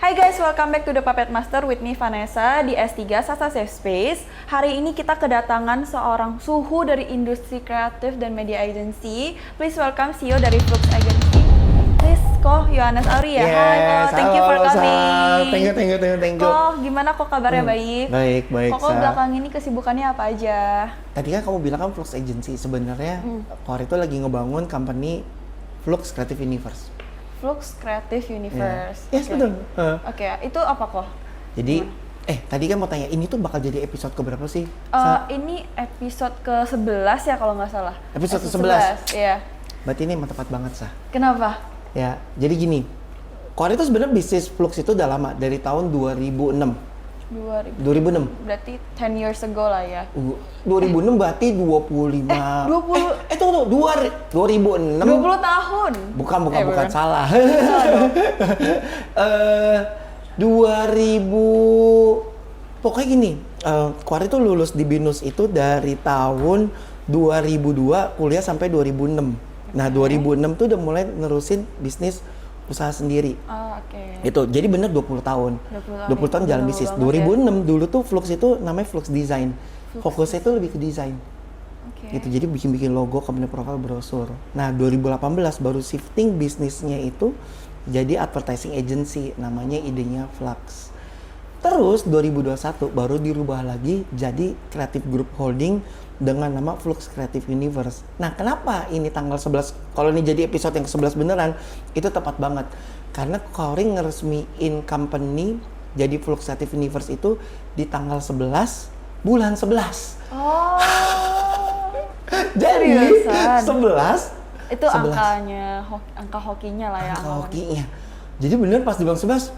Hai guys, welcome back to The Puppet Master with me Vanessa di S3 Sasa Safe Space. Hari ini kita kedatangan seorang suhu dari industri kreatif dan media agency. Please welcome CEO dari Flux Agency. Please, Ko Yohanes Auria. Yes, Hai Ko, thank you for coming. Thank you. Ko, gimana kok kabarnya baik? Baik. Kok belakang ini kesibukannya apa aja? Tadi kan kamu bilang kan Flux Agency, sebenarnya Kor itu lagi ngebangun company Flux Creative Universe. Flux Creative Universe. Yes, betul. Oke, itu apa kok? Jadi, tadi kan mau tanya, ini tuh bakal jadi episode keberapa sih? Ini episode ke-11 ya kalau nggak salah. Episode ke-11? Iya. Berarti ini emang tepat banget, Sah. Kenapa? Ya, jadi gini, Kor itu sebenarnya bisnis Flux itu udah lama, dari tahun 2006. 2006. Berarti 10 years ago lah ya. 2006 berarti 25. 20. 2006. 20 tahun. Bukan salah. 2000 pokoknya gini, Kor itu lulus di BINUS itu dari tahun 2002 kuliah sampai 2006. Nah, 2006 tuh udah mulai nerusin bisnis usaha sendiri. Oke. Itu. Jadi bener 20 tahun. 20 tahun jalan bisnis. 2006 dulu tuh Flux itu namanya Flux Design. Fokusnya itu lebih ke desain. Gitu. Jadi bikin logo, company profile, brosur. Nah, 2018 baru shifting bisnisnya itu jadi advertising agency, namanya idenya Flux. Terus 2021 baru dirubah lagi jadi Creative Group Holding dengan nama Flux Creative Universe. Nah, kenapa ini tanggal 11? Kalau ini jadi episode yang ke-11 beneran, itu tepat banget. Karena Kori ngeresmiin company jadi Flux Creative Universe itu di tanggal 11 bulan 11. Oh. Jadi seriusan? 11 itu 11. angkanya angka hokinya lah ya. Angka hokinya. Jadi bener pas di bulan 11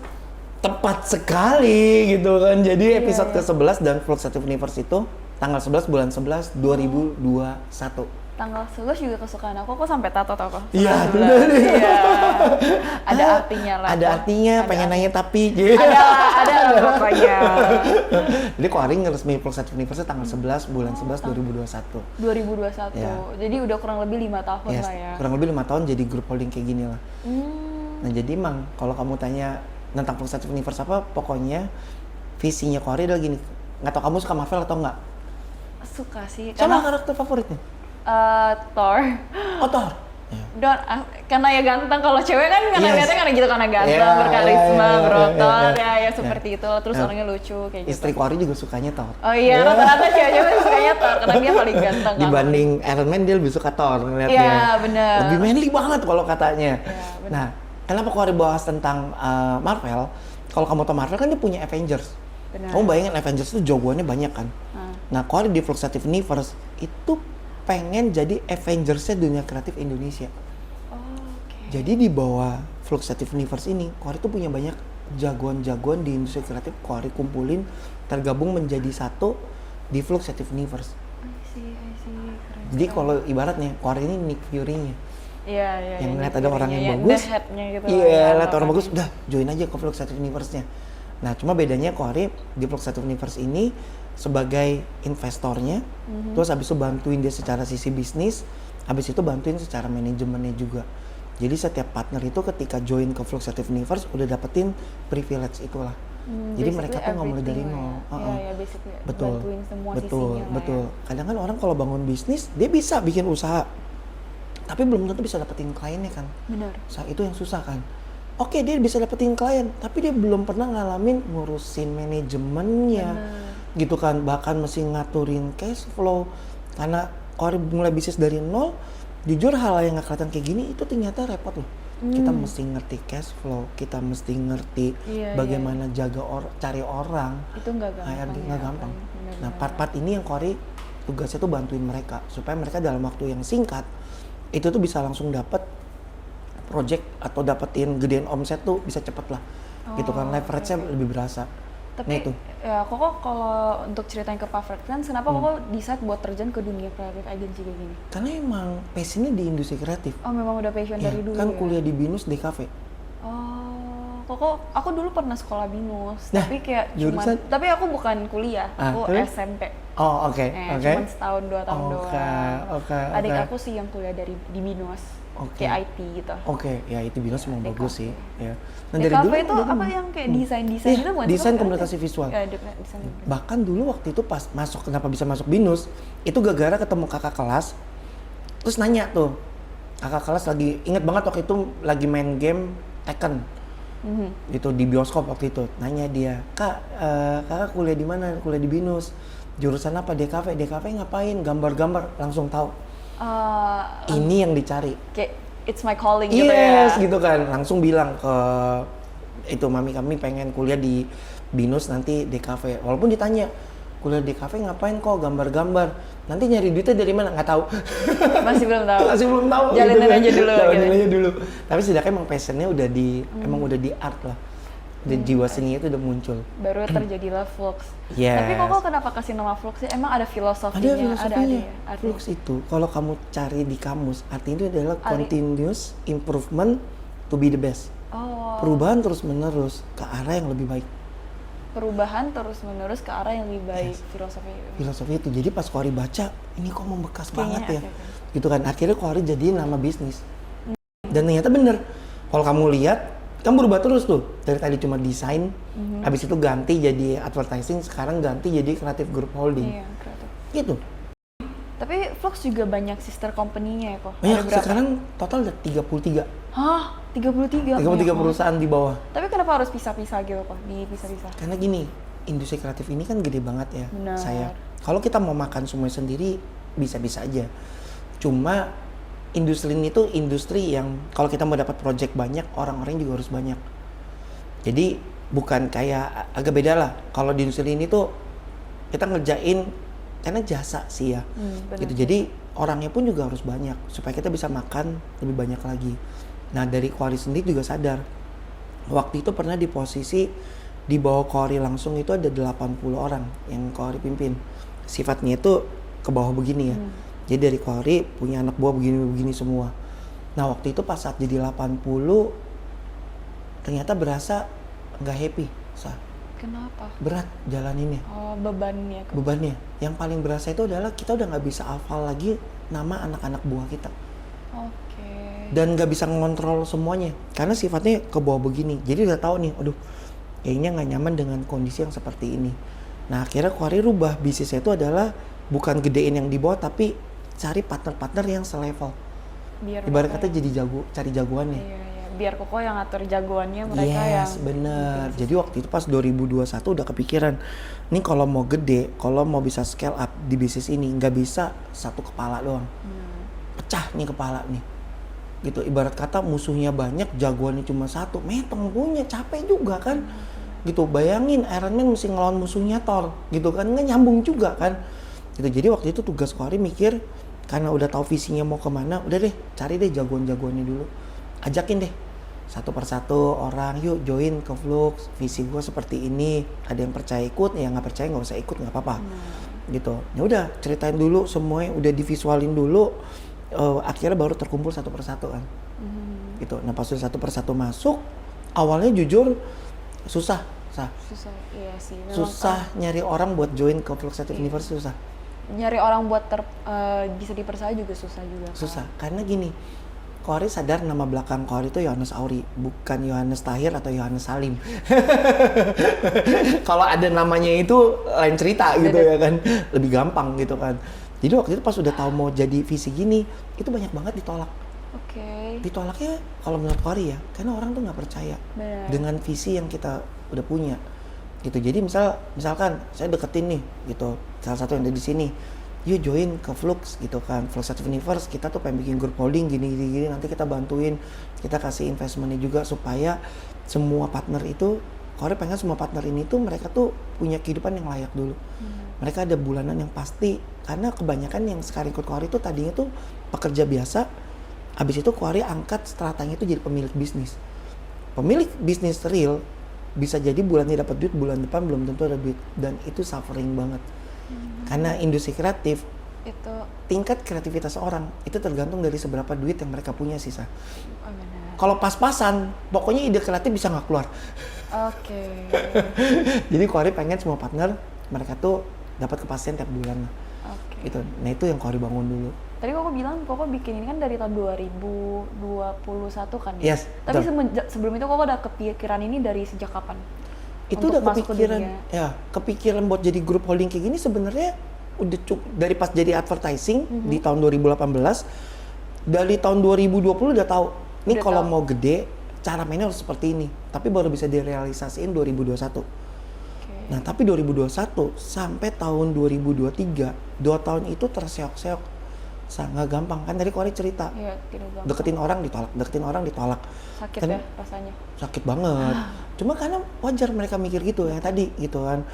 tepat sekali gitu kan. Jadi episode ke-11 dan Flux Creative Universe itu tanggal 11 bulan 11 2021. Tanggal 11 juga kesukaan aku sampai tato kok. Iya, Iya. Ada artinya lah. Ada artinya, pengen nanya tapi. Ada lah pokoknya. Jadi Kori ngeresmi Flux Creative Universe tanggal 11 bulan 11 2021. 2021. Ya. Jadi udah kurang lebih 5 tahun Yes, lah ya. kurang lebih 5 tahun jadi grup holding kayak gini lah. Nah, jadi emang kalau kamu tanya tentang Flux Creative Universe apa, pokoknya visinya Kori adalah gini. Nggak tahu kamu suka Marvel atau enggak? Suka sih. Sama karakter favoritnya? Thor. Oh, Thor. Karena ya ganteng. Kalau cewek kan karena biasanya karena gitu, karena ganteng, berkarisma, berotot, ya seperti itu. Terus orangnya lucu kayak gitu. Istri Kori juga sukanya Thor. Oh iya, rata-rata cewek-cewek sukanya Thor karena dia paling ganteng. Dibanding Iron Man, dia lebih suka Thor ngeliatnya. Iya, benar. Lebih manly banget kalau katanya. Iya, benar. Nah, kenapa Kori bahas tentang Marvel? Kalau kamu tahu Marvel kan dia punya Avengers. Benar. Kamu bayangin Avengers itu jagoannya banyak kan. Nah, Kori di Flux Creative Universe itu pengen jadi Avengers-nya dunia kreatif Indonesia. Jadi di bawah Flux Creative Universe ini, Kori tuh punya banyak jagoan-jagoan di industri kreatif. Kori kumpulin, tergabung menjadi satu di Flux Creative Universe. I see. Keren. Jadi kalau ibaratnya Kori ini Nick Fury-nya. Iya. Yang ngeliat ada orang yang bagus. bagus. The head-nya gitu. Iya, lihat orang bagus, udah join aja ke Flux Creative Universe-nya. Nah, cuma bedanya Kori di Flux Creative Universe ini sebagai investornya, terus habis itu bantuin dia secara sisi bisnis, habis itu bantuin secara manajemennya juga. Jadi setiap partner itu ketika join ke Flux Creative Universe udah dapetin privilege itulah. Jadi mereka tuh nggak mulai dari nol. Iya, basically Betul. bantuin semua Betul. sisinya. Betul. Kadang kan orang kalau bangun bisnis dia bisa bikin usaha, tapi belum tentu bisa dapetin kliennya kan. Benar. Saat itu yang susah kan. Oke, dia bisa dapetin klien, tapi dia belum pernah ngalamin ngurusin manajemennya, gitu kan. Bahkan mesti ngaturin cash flow. Karena kalau mulai bisnis dari nol, jujur hal yang nggak kelihatan kayak gini itu ternyata repot loh. Kita mesti ngerti cash flow, kita mesti ngerti bagaimana jaga cari orang. Itu nggak gampang. Nggak gampang. Nah, part-part ini yang Kori tugasnya tuh bantuin mereka supaya mereka dalam waktu yang singkat itu tuh bisa langsung dapet project atau dapetin gedein omset tuh bisa cepet lah. Gitu kan, leverage-nya lebih berasa. Tapi nah, itu. ya Koko kalau untuk ceritain ke Perfect Friends, kenapa Koko decide buat terjun ke dunia kreatif agency kayak gini? Karena emang passionnya di industri kreatif. Oh, memang udah passion dari dulu kan ya? kuliah di BINUS di cafe. Oh, aku dulu pernah sekolah binus, Nah, tapi kayak jurusan? tapi aku bukan kuliah, aku terus? SMP. Oh, oke. Cuman setahun 2 tahun doang. Oke. Adik aku sih yang kuliah di binus, kayak IT gitu. Oke, ya itu binus memang bagus sih. Ya. Nah, DKV itu apa yang kayak desain itu bukan? Desain komunikasi visual. Ya, desain. Bahkan dulu waktu itu pas masuk, kenapa bisa masuk binus, itu gara-gara ketemu kakak kelas, terus nanya tuh, kakak kelas lagi, inget banget waktu itu lagi main game Tekken. Gitu di bioskop waktu itu, nanya dia, kakak kuliah di mana? Kuliah di binus. Jurusan apa? DKV. DKV ngapain? Gambar-gambar. Langsung tahu. Ini yang dicari. Kayak it's my calling gitu yes, ya. gitu kan. Langsung bilang ke itu mami, kami pengen kuliah di binus nanti DKV. Walaupun ditanya, kuliah di DKV ngapain kok gambar-gambar? Nanti nyari duitnya dari mana? Nggak tahu. Masih belum tahu. Masih belum tahu. Jalanin gitu kan. aja dulu. Jalanin gitu. aja dulu. Tapi setidaknya emang passionnya udah emang udah di art lah. Dan jiwa seninya itu udah muncul. Baru terjadilah Flux. Yes. Tapi kok kenapa kasih nama Flux sih? Emang ada filosofinya? Ada filosofinya. Ada. Flux itu kalau kamu cari di kamus, artinya itu adalah continuous improvement to be the best. Perubahan terus menerus ke arah yang lebih baik. Perubahan terus menerus ke arah yang lebih baik. Filosofi itu. Jadi pas Kohari baca, ini kok membekas banget ya. Okay. Gitu kan. Akhirnya Kohari jadiin nama bisnis. Dan ternyata bener. Kalau kamu lihat, kan berubah terus tuh. Dari tadi cuma desain, habis itu ganti jadi advertising, sekarang ganti jadi creative group holding. Iya, kreatif. Gitu. Tapi Flux juga banyak sister company-nya ya kok? Banyak, sekarang total ada 33. Hah? 33? 33 perusahaan di bawah. Tapi kenapa harus pisah-pisah gitu kok? Dipisah-pisah? Karena gini, industri kreatif ini kan gede banget ya. Benar. Kalau kita mau makan semuanya sendiri, bisa-bisa aja. Cuma industri ini tuh industri yang kalau kita mau dapat project banyak, orang-orang juga harus banyak. Jadi bukan kayak, agak beda lah. Kalau di industri ini tuh kita ngerjain karena jasa sih ya. Gitu. Jadi orangnya pun juga harus banyak supaya kita bisa makan lebih banyak lagi. Nah, dari Kohari sendiri juga sadar. Waktu itu pernah di posisi di bawah Kohari langsung itu ada 80 orang yang Kohari pimpin. Sifatnya itu ke bawah begini ya. Jadi dari Kohari punya anak buah begini-begini semua. Nah, waktu itu pas saat jadi 80 ternyata berasa nggak happy. Kenapa? Berat jalaninnya. Oh, bebannya. Bebannya. Yang paling berasa itu adalah kita udah nggak bisa hafal lagi nama anak-anak buah kita. Oke. Dan nggak bisa ngontrol semuanya. Karena sifatnya ke bawah begini. Jadi udah tahu nih, aduh, kayaknya nggak nyaman dengan kondisi yang seperti ini. Nah, akhirnya Kohari rubah bisnisnya itu adalah bukan gedein yang di bawah, tapi cari partner-partner yang selevel. Ibarat kata jadi jago, cari jagoannya. Iya. Biar Koko yang ngatur jagoannya, mereka yang... Yes, bener. Jadi waktu itu pas 2021 udah kepikiran, nih kalau mau gede, kalau mau bisa scale up di bisnis ini, nggak bisa satu kepala doang. Pecah nih kepala nih. Gitu, ibarat kata musuhnya banyak, jagoannya cuma satu, metong punya, capek juga kan. Gitu, bayangin Iron Man mesti ngelawan musuhnya Thor, gitu kan, nggak nyambung juga kan. Gitu, jadi waktu itu tugas Kohari mikir, karena udah tahu visinya mau kemana, udah deh cari deh jagoan-jagoannya dulu, ajakin deh satu persatu orang, yuk join ke Flux, visi gue seperti ini, ada yang percaya ikut, yang nggak percaya nggak usah ikut, nggak apa-apa. Gitu, ya udah ceritain dulu semuanya, udah divisualin dulu, akhirnya baru terkumpul satu persatu kan. Gitu, nah pas satu persatu masuk, awalnya jujur susah, iya sih. Susah nyari orang buat join ke Flux Creative Universe, susah. Nyari orang buat bisa dipercaya juga susah juga. Susah, karena gini, Kohari sadar nama belakang Kohari itu Yohanes Auri, bukan Yohanes Tahir atau Yohanes Salim. Kalau ada namanya itu lain cerita gitu ya kan, lebih gampang gitu kan. Jadi waktu itu pas udah tahu mau jadi visi gini, itu banyak banget ditolak. Oke. Ditolaknya kalau menurut Kohari ya, karena orang tuh nggak percaya dengan visi yang kita udah punya. Gitu. Jadi misalkan saya deketin nih, gitu, salah satu yang ada di sini. Yuk join ke Flux gitu kan, Flux Creative Universe, kita tuh pengen bikin group holding gini, nanti kita bantuin, kita kasih investmentnya juga supaya semua partner itu, Kohari pengen semua partner ini tuh mereka tuh punya kehidupan yang layak dulu. Mereka ada bulanan yang pasti, karena kebanyakan yang sekarang ikut Kohari tuh tadinya tuh pekerja biasa, habis itu Kohari angkat stratanya itu jadi pemilik bisnis. Pemilik bisnis real bisa jadi bulannya dapat duit, bulan depan belum tentu ada duit, dan itu suffering banget. Karena industri kreatif itu tingkat kreativitas orang itu tergantung dari seberapa duit yang mereka punya sih, Sa. benar. Kalau pas-pasan, pokoknya ide kreatif bisa nggak keluar. Oke. Jadi Kohari pengen semua partner mereka tuh dapat kepastian tiap bulan lah. Oke. Gitu. Nah itu yang Kohari bangun dulu. Tadi Koko bilang Koko bikin ini kan dari tahun 2021 kan ya? Yes. Tapi betul. sebelum itu Koko udah kepikiran ini dari sejak kapan? Itu Untuk udah masuk ke kepikiran, dunia? ya kepikiran buat jadi grup holding kayak gini sebenarnya udah dari pas jadi advertising di tahun 2018, dari tahun 2020 udah tahu nih Udah kalau tahu. mau gede cara mainnya harus seperti ini, tapi baru bisa direalisasiin 2021. Oke. Nah tapi 2021 sampai tahun 2023, 2 tahun itu terseok-seok, sangat gampang kan. Tadi Kohari cerita Iya, tidak gampang. deketin orang ditolak, Sakit Kan- ya rasanya. sakit banget. Cuma karena wajar mereka mikir gitu ya tadi gitu kan.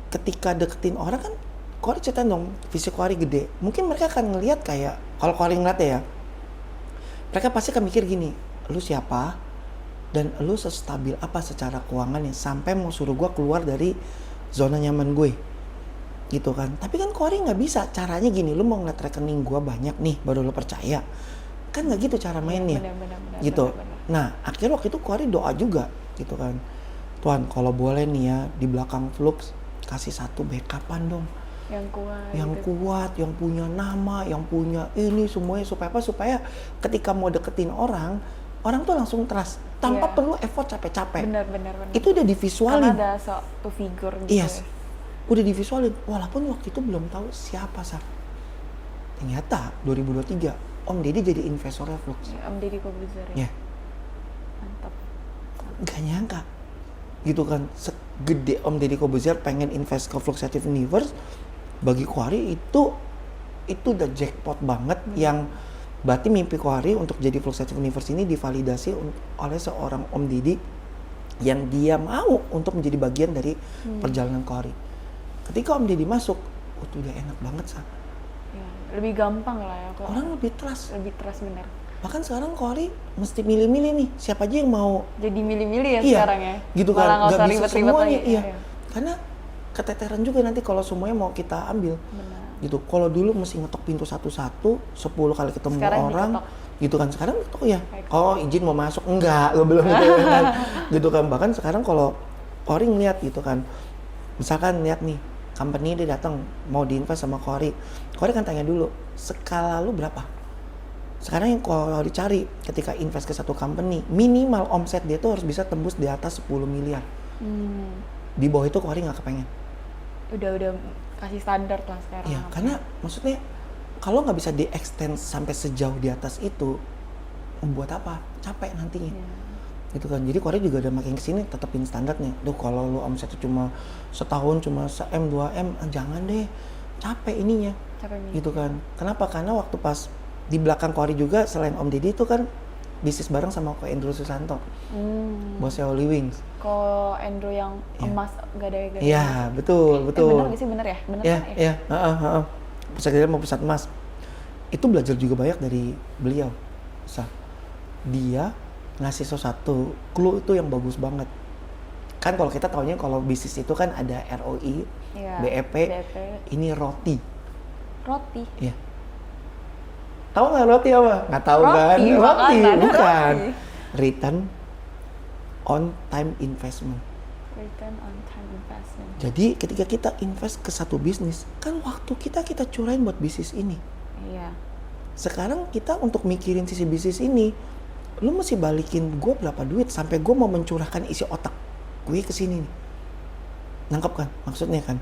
Ketika deketin orang kan, Kohari cerita dong, visi Kohari gede. Mungkin mereka akan ngelihat kayak, kalau Kohari ngeliat ya, mereka pasti akan mikir gini, lu siapa? Dan lu sestabil apa secara keuangannya sampai mau suruh gua keluar dari zona nyaman gue. Gitu kan. Tapi kan Kohari nggak bisa, caranya gini, lu mau ngeliat rekening gua banyak nih, baru lu percaya. Kan nggak gitu cara mainnya. Benar. Gitu. benar. Nah, akhirnya waktu itu Kohari doa juga gitu kan. Tuhan, kalau boleh nih ya di belakang Flux kasih satu backupan dong. Yang kuat. Yang gitu. kuat, yang punya nama, yang punya ini semuanya supaya apa? Supaya ketika mau deketin orang tuh langsung trust tanpa Iya. perlu effort capek-capek. Benar. Itu udah Karena divisualin. ada satu figur gitu. Yes. Udah divisualin. Walaupun waktu itu belum tahu siapa Sa. Ternyata 2023 Om Deddy jadi investornya Flux. Ya, Om Deddy Corbuzier ya. Ya. Mantap. Gak nyangka gitu kan, segede Om Deddy Corbuzier pengen invest ke Fluxative Universe. Bagi Kohari itu udah jackpot banget. Yang berarti mimpi Kohari untuk jadi Fluxative Universe ini divalidasi oleh seorang Om Deddy yang dia mau untuk menjadi bagian dari perjalanan Kohari. Ketika Om Deddy masuk, itu udah enak banget Sa. Ya, lebih gampang lah ya. Kalau Orang lebih trust. lebih trust benar. Bahkan sekarang Kohari mesti milih-milih nih siapa aja yang mau. Jadi milih-milih ya Iya, sekarang ya. gitu kan. Malah nggak Nggak usah bisa ribet-ribet semuanya, lagi. iya. Karena keteteran juga nanti kalau semuanya mau kita ambil. Benar. Gitu. Kalau dulu mesti ngetok pintu satu-satu, 10 kali ketemu Sekarang orang, diketok. gitu kan. Sekarang ketok ya. Kayak Oh, izin mau masuk. Enggak, lo belum gitu kan. Gitu kan. Bahkan sekarang kalau Kohari ngeliat gitu kan. Misalkan lihat nih, company dia datang mau diinvest sama Kohari. Kohari kan tanya dulu, skala lu berapa? Sekarang yang kalau dicari ketika invest ke satu company, minimal omset dia tuh harus bisa tembus di atas 10 miliar. Di bawah itu Kohari nggak kepengen. Udah kasih standar lah sekarang. Iya, karena maksudnya kalau nggak bisa di-extend sampai sejauh di atas itu, membuat apa? Capek nantinya. Iya. Gitu kan. Jadi Kohari juga udah makin kesini tetepin standarnya. Duh, kalau lu omsetnya cuma setahun cuma 1M, 2M, jangan deh. Capek ininya. Capek nih. Gitu kan. Kenapa? Karena waktu pas di belakang Kohari juga selain Om Deddy itu kan bisnis bareng sama Ko Andrew Susanto, bosnya Holy Wings. Ko Andrew yang emas gadai-gadai. Iya, betul. Bener nggak sih? Bener ya? Bener Iya, kan ya? iya, pusat gede mau pusat emas. Itu belajar juga banyak dari beliau. Dia ngasih sesuatu clue itu yang bagus banget. Kan kalau kita taunya kalau bisnis itu kan ada ROI, Iya, BEP, ini roti. Roti. Iya. Tahu nggak roti apa? Nggak tahu Roti, kan? Roti, makanan, bukan. roti. Return on time investment. Return on time investment. Jadi ketika kita invest ke satu bisnis, kan waktu kita curain buat bisnis ini. Iya. Sekarang kita untuk mikirin sisi bisnis ini, lu mesti balikin gue berapa duit sampai gue mau mencurahkan isi otak gue ke sini nih. Nangkep kan maksudnya kan?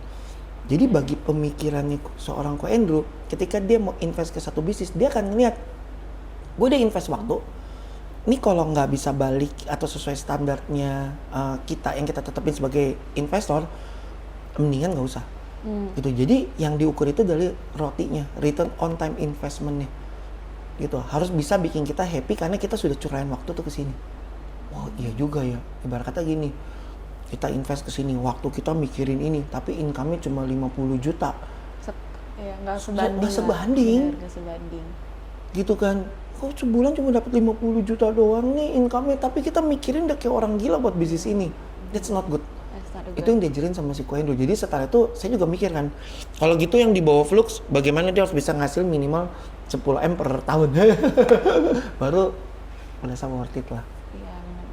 Jadi bagi pemikirannya seorang Ko Andrew, ketika dia mau invest ke satu bisnis, dia akan ngeliat, gue udah invest waktu, ini kalau nggak bisa balik atau sesuai standarnya kita yang kita tetapin sebagai investor, mendingan nggak usah. Gitu. Jadi yang diukur itu dari rotinya, return on time investmentnya. Gitu. Harus bisa bikin kita happy karena kita sudah curain waktu tuh ke sini. Wow, iya juga ya. Ibarat kata gini, kita invest ke sini, waktu kita mikirin ini, tapi income-nya cuma 50 juta. Ya, nggak sebanding. Nggak sebanding. Nggak sebanding. Gitu kan. Kok sebulan cuma dapat 50 juta doang nih income-nya, tapi kita mikirin udah kayak orang gila buat bisnis ini. That's not good. That's Itu yang diajarin sama si Koendo. Jadi setelah itu saya juga mikir kan, kalau gitu yang di bawah Flux bagaimana dia harus bisa ngasil minimal 10M per tahun. Baru merasa worth it lah. Iya benar.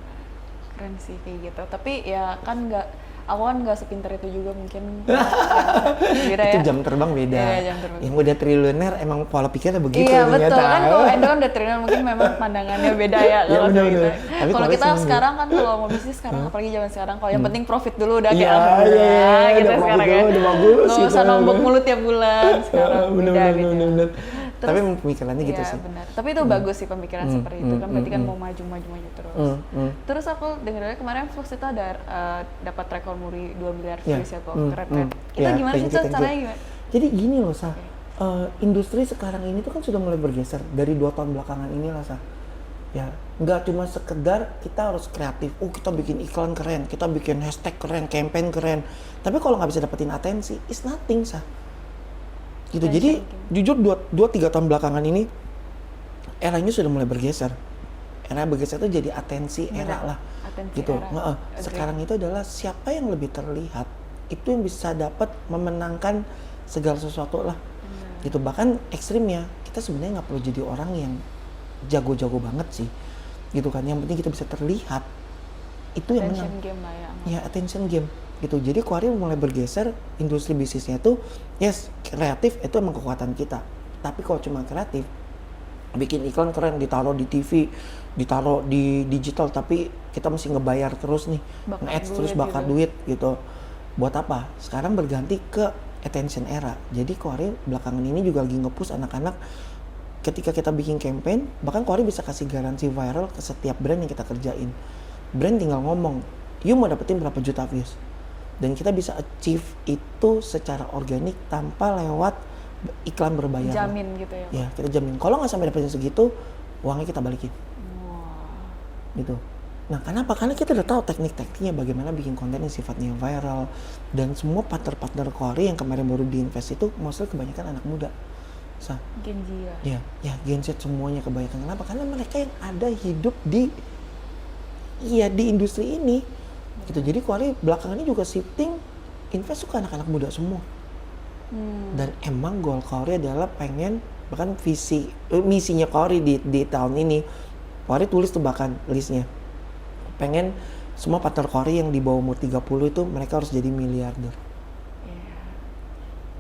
Keren sih kayak gitu. Tapi ya kan aku kan nggak sepintar itu juga mungkin. Beda Itu ya. jam terbang beda. Iya, jam terbang. Yang udah triliuner emang pola pikirnya begitu. Iya ternyata. betul kan, kalau Endo kan udah triliuner mungkin memang pandangannya beda ya Iya, kalau bener, gitu. bener. Tapi Kalau kalau kita seneng sekarang kan kalau mau bisnis sekarang apalagi zaman sekarang kalau yang penting profit dulu udah kayak Iya, alhamdulillah gitu udah sekarang profit ya. dulu, udah bagus Nggak usah gitu. nombok mulut tiap bulan sekarang beda gitu. Bener. Terus, Tapi pemikirannya gitu iya, sih. benar. Tapi itu bagus sih pemikiran seperti itu kan berarti kan mau maju terus. Terus aku dengar kemarin Flux itu ada dapat rekor muri 2 miliar views ya kok. Keren. Itu gimana sih tuh caranya gimana? Jadi gini loh Sa, industri sekarang ini tuh kan sudah mulai bergeser dari 2 tahun belakangan ini lah Sa. Ya, nggak cuma sekedar kita harus kreatif. Kita bikin iklan keren, kita bikin hashtag keren, campaign keren. Tapi kalau nggak bisa dapetin atensi, it's nothing Sa. Gitu. Jadi jujur 2-3 tahun belakangan ini eranya sudah mulai bergeser. Era bergeser itu jadi atensi era lah. Atensi Gitu. era. Sekarang itu adalah siapa yang lebih terlihat, itu yang bisa dapat memenangkan segala sesuatu lah. Gitu. Bahkan ekstrimnya kita sebenarnya nggak perlu jadi orang yang jago-jago banget sih. Gitu kan. Yang penting kita bisa terlihat. Itu yang menang. Attention game lah ya. Ya, attention game. Gitu. Jadi Quarry mulai bergeser, industri bisnisnya tuh yes, kreatif itu emang kekuatan kita. Tapi kalau cuma kreatif, bikin iklan keren, ditaruh di TV, ditaruh di digital, tapi kita mesti ngebayar terus nih, nge-ads terus bakar duit gitu. Buat apa? Sekarang berganti ke attention era. Jadi Quarry belakangan ini juga lagi nge-push anak-anak ketika kita bikin campaign, bahkan Quarry bisa kasih garansi viral ke setiap brand yang kita kerjain. Brand tinggal ngomong, you mau dapetin berapa juta views. Dan kita bisa achieve itu secara organik tanpa lewat iklan berbayar. Jamin gitu ya. Ya, kita jamin. Kalau nggak sampai dapetin segitu, uangnya kita balikin. Gitu. Nah, kenapa? Karena kita udah tahu teknik-tekniknya bagaimana bikin konten yang sifatnya viral. Dan semua partner-partner Quarry yang kemarin baru diinvest itu, mostly kebanyakan anak muda. Gen Z ya? Ya, Gen Z semuanya kebanyakan. Kenapa? Karena mereka yang ada hidup di industri ini. Gitu. Jadi Quarry belakangan ini juga shifting invest ke anak-anak muda semua. Dan emang goal Quarry adalah pengen, bahkan misinya Quarry di tahun ini, Quarry tulis tuh bahkan listnya, pengen semua partner Quarry yang di bawah umur 30 itu mereka harus jadi miliarder.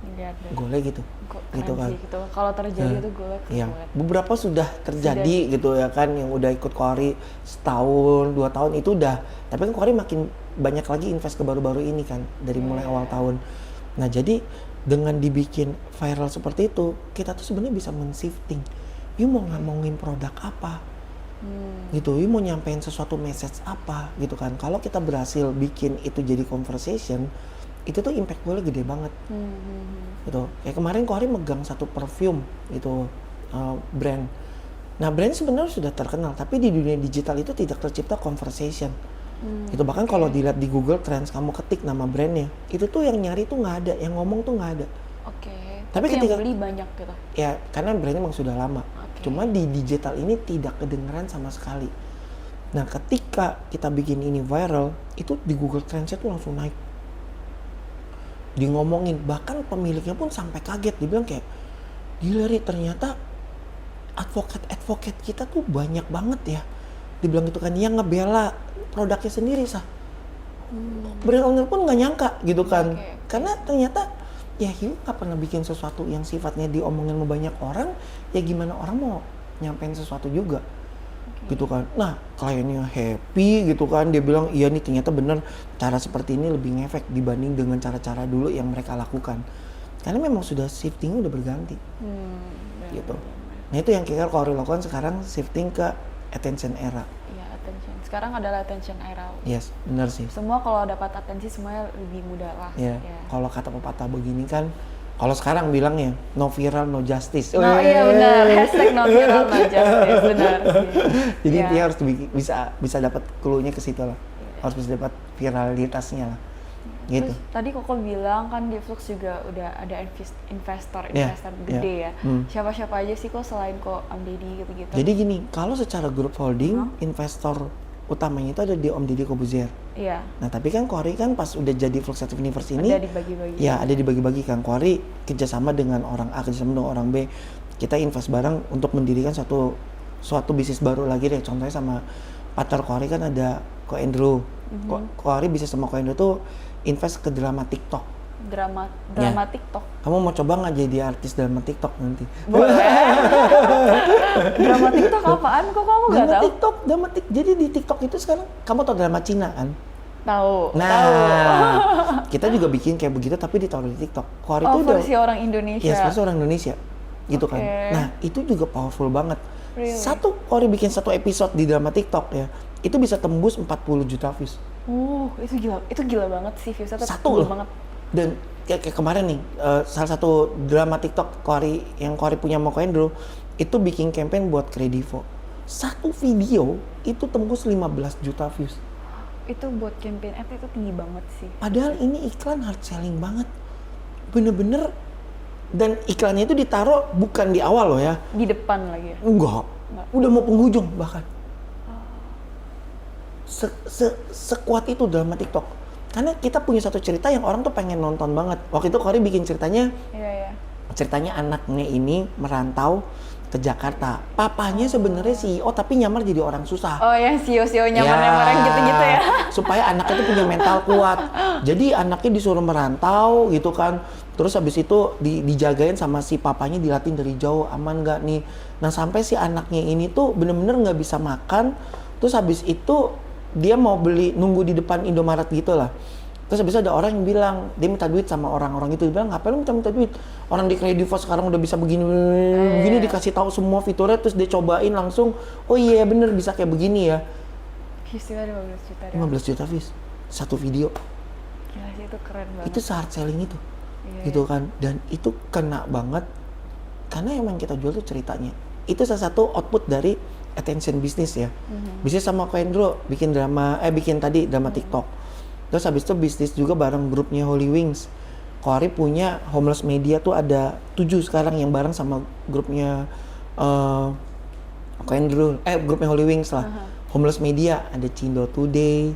Miliarder. Goalnya gitu. Gitu kan. Gitu. Kalau terjadi itu goalnya keren Iya. banget. Beberapa sudah terjadi gitu ya kan, yang udah ikut Quarry setahun, 2 tahun itu udah. Tapi kan Quarry makin banyak lagi invest ke baru-baru ini kan dari mulai awal tahun. Nah, jadi dengan dibikin viral seperti itu, kita tuh sebenarnya bisa men-shifting. You mau ngomongin produk apa? Gitu, you mau nyampein sesuatu message apa gitu kan. Kalau kita berhasil bikin itu jadi conversation, itu tuh impact gue gede banget. Gitu. Kayak kemarin Quarry megang satu perfume gitu, brand. Nah, brand sebenarnya sudah terkenal, tapi di dunia digital itu tidak tercipta conversation. Itu bahkan kalau dilihat di Google Trends, kamu ketik nama brandnya, itu tuh yang nyari tuh nggak ada, yang ngomong tuh nggak ada. Tapi ketika yang beli banyak gitu. Ya, karena brandnya emang sudah lama. Cuma di digital ini tidak kedengeran sama sekali. Nah, ketika kita bikin ini viral, itu di Google Trends itu langsung naik. Di ngomongin, bahkan pemiliknya pun sampai kaget, dia bilang kayak, gila Ri, ternyata advokat kita tuh banyak banget ya. Dibilang gitu kan, yang ngebela produknya sendiri brand owner pun nggak nyangka gitu kan. Karena ternyata ya Hiu nggak pernah bikin sesuatu yang sifatnya diomongin sama banyak orang, ya gimana orang mau nyampein sesuatu juga. Gitu kan. Nah, kliennya happy gitu kan, dia bilang iya nih ternyata bener cara seperti ini lebih ngefek dibanding dengan cara-cara dulu yang mereka lakukan. Karena memang sudah shifting udah berganti. Gitu. Nah, itu yang kira Quarry lakukan sekarang, shifting ke attention era. Iya, attention. Sekarang adalah attention era. Yes, benar sih. Semua kalau dapat atensi semuanya lebih mudah lah. Ya. Kalau kata pepatah begini kan, kalau sekarang bilangnya no viral no justice. No, iya benar. #no viral no justice, benar sih. Jadi dia harus bisa dapat clue-nya ke situ lah. Harus bisa dapat viralitasnya lah. Gitu. Terus tadi Koko bilang kan di Flux juga udah ada investor gede ya. Siapa-siapa aja sih kok selain kok Om Deddy gitu-gitu? Jadi gini, kalau secara group holding investor utamanya itu ada di Om Deddy Corbuzier. Iya. Nah tapi kan Quarry kan pas udah jadi Flux Creative Universe ini Ada dibagi-bagi. ya ada dibagi-bagi kan. Quarry kerjasama dengan orang A, kerjasama dengan orang B, kita invest bareng untuk mendirikan suatu bisnis baru lagi deh. Contohnya sama partner Quarry kan ada Ko Andrew. Quarry bisnis sama Ko Andrew tuh invest ke drama TikTok. Drama TikTok. Kamu mau coba nggak jadi artis drama TikTok nanti? Boleh. Drama TikTok apaan? Kok kamu nggak tahu? Drama TikTok. Jadi di TikTok itu sekarang kamu tahu drama Cina kan? Tahu. Nah, tahu. kita juga bikin kayak begitu tapi ditaruh di TikTok. Quarry itu versi orang Indonesia. Ya, versi orang Indonesia. Gitu kan. Nah, itu juga powerful banget. Really? Quarry bikin satu episode di drama TikTok ya, itu bisa tembus 40 juta views. Itu gila banget sih viewsnya. Satu loh. Banget. Dan kayak kemarin nih, salah satu drama TikTok yang Quarry punya sama Ko Andrew itu bikin campaign buat Kredivo. Satu video itu tembus 15 juta views. Itu buat campaign ad itu tinggi banget sih. Padahal ini iklan hard selling banget. Bener-bener. Dan iklannya itu ditaruh bukan di awal loh ya. Di depan lagi ya? Enggak. Udah mau penghujung bahkan. Sekuat itu drama TikTok. Karena kita punya satu cerita yang orang tuh pengen nonton banget. Waktu itu Quarry bikin ceritanya. Iya. Ceritanya anaknya ini merantau ke Jakarta. Papanya sebenarnya CEO tapi nyamar jadi orang susah. Oh ya, CEO nyamar-nyamar yang gitu-gitu ya. Supaya anaknya tuh punya mental kuat. Jadi anaknya disuruh merantau gitu kan. Terus habis itu dijagain sama si papanya, dilatih dari jauh, aman nggak nih. Nah sampai si anaknya ini tuh bener-bener nggak bisa makan. Terus habis itu dia mau nunggu di depan Indomaret gitu lah. Terus habis itu ada orang yang bilang, dia minta duit sama orang-orang itu. Dia bilang, ngapain lu minta duit? Orang di Kredivo sekarang udah bisa begini, dikasih tahu semua fiturnya, terus dia cobain langsung, oh iya bener bisa kayak begini ya. Viewsnya 15 juta. 15 juta views, satu video. Gila sih, itu keren banget. Itu hard selling itu, gitu kan. Dan itu kena banget, karena emang kita jual tuh ceritanya. Itu salah satu output dari attention business ya. Bisnis sama Ko Andrew bikin drama TikTok. Terus habis itu bisnis juga bareng grupnya Holy Wings. Quarry punya Homeless Media tuh ada 7 sekarang yang bareng sama grupnya Ko Andrew, grupnya Holy Wings lah. Homeless Media ada Cindo Today.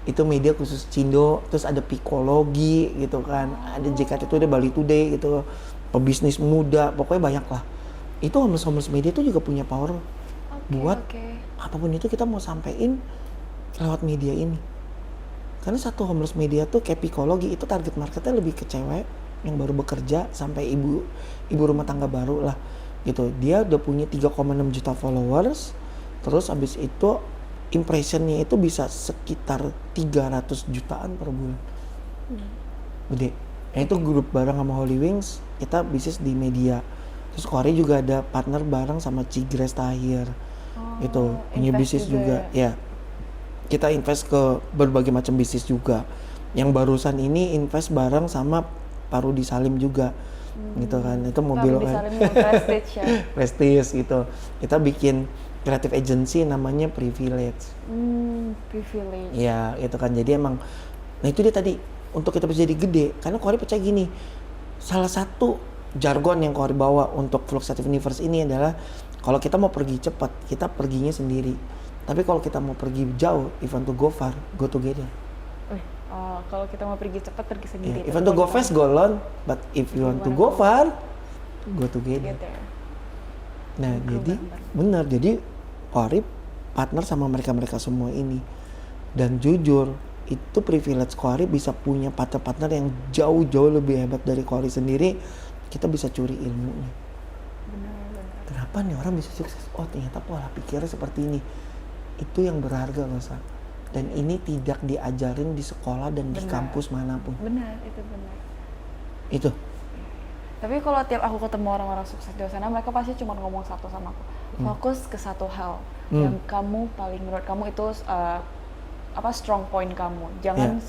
Itu media khusus Cindo, terus ada Pikologi gitu kan. Ada JKT Today, Bali Today gitu. Pebisnis muda, pokoknya banyak lah. Itu Homeless Media tuh juga punya power buat apapun itu kita mau sampein lewat media ini. Karena satu Homeless Media tuh kayak Pikologi itu target marketnya lebih ke cewek yang baru bekerja sampai ibu rumah tangga baru lah gitu. Dia udah punya 3,6 juta followers. Terus abis itu impressionnya itu bisa sekitar 300 jutaan per bulan. Gede. Nah itu grup bareng sama Holy Wings, kita bisnis di media. Terus Quarry juga ada partner bareng sama Cigres Tahir. Itu punya bisnis juga ya. Kita invest ke berbagai macam bisnis juga. Yang barusan ini invest bareng sama Parudi Salim juga. Gitu kan. Itu mobil Parudi Salim Prestige ya. Prestige gitu. Kita bikin creative agency namanya Privilege. Privilege. Ya, itu kan. Jadi emang nah itu dia tadi untuk kita bisa jadi gede karena Quarry percaya gini. Salah satu jargon yang Quarry bawa untuk Flux Creative Universe ini adalah kalau kita mau pergi cepat, kita perginya sendiri. Tapi kalau kita mau pergi jauh, if want to go far, go together. Kalau kita mau pergi cepat, pergi sendiri. Yeah, if want to go fast, go alone. But if you want to go far, go together. Nah, jadi benar. Jadi Quarry partner sama mereka semua ini. Dan jujur, itu privilege Quarry bisa punya partner-partner yang jauh-jauh lebih hebat dari Quarry sendiri. Kita bisa curi ilmunya. Kenapa nih orang bisa sukses? Oh ternyata pola pikirnya seperti ini. Itu yang berharga loh Sa. Dan ini tidak diajarin di sekolah dan di kampus manapun. Benar, itu benar. Itu. Tapi kalau tiap aku ketemu orang-orang sukses di sana, mereka pasti cuma ngomong satu sama aku. Fokus ke satu hal yang kamu paling menurut kamu itu strong point kamu. Jangan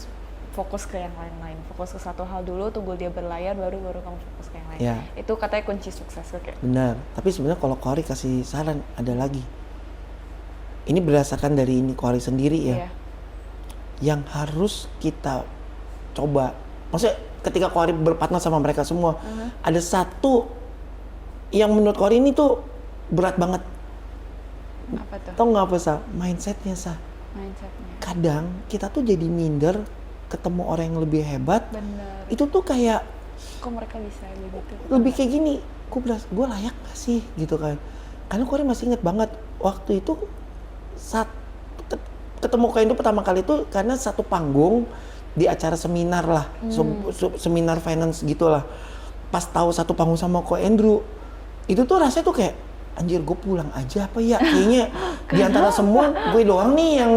fokus ke yang lain-lain. Fokus ke satu hal dulu, tunggu dia berlayar, baru kamu fokus ke yang lain. Itu katanya kunci sukses. Benar. Tapi sebenarnya kalau Quarry kasih saran ada lagi. Ini berdasarkan dari ini Quarry sendiri ya. Yang harus kita coba. Maksudnya ketika Quarry berpartner sama mereka semua, ada satu yang menurut Quarry ini tuh berat banget. Apa tuh? Tau nggak apa Sa? Mindsetnya Sa. Mindsetnya. Kadang kita tuh jadi minder ketemu orang yang lebih hebat. Bener. Itu tuh kayak Kok mereka bisa begitu? lebih kayak gini, gue layak gak sih gitu kan. Karena Korey masih inget banget waktu itu saat ketemu Ko Andrew pertama kali itu karena satu panggung di acara seminar lah, seminar finance gitulah. Pas tahu satu panggung sama Ko Andrew, itu tuh rasanya tuh kayak anjir gue pulang aja apa ya, kayaknya di antara semua gue doang nih yang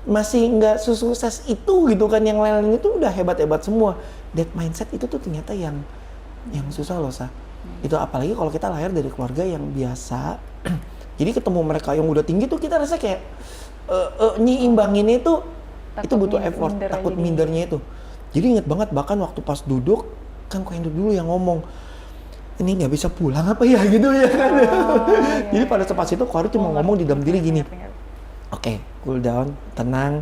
masih nggak sukses itu gitu kan, yang lain-lain itu udah hebat-hebat semua. That mindset itu tuh ternyata yang susah loh Sa. Itu apalagi kalau kita lahir dari keluarga yang biasa. Jadi ketemu mereka yang udah tinggi tuh kita rasa kayak nyiimbanginnya itu butuh effort, takut mindernya itu. Jadi inget banget bahkan waktu pas duduk kan Ko Andrew dulu yang ngomong, ini nggak bisa pulang apa ya gitu ya kan. Jadi pada saat itu Ko Andrew cuma ngomong di dalam diri gini, oke, cool down, tenang,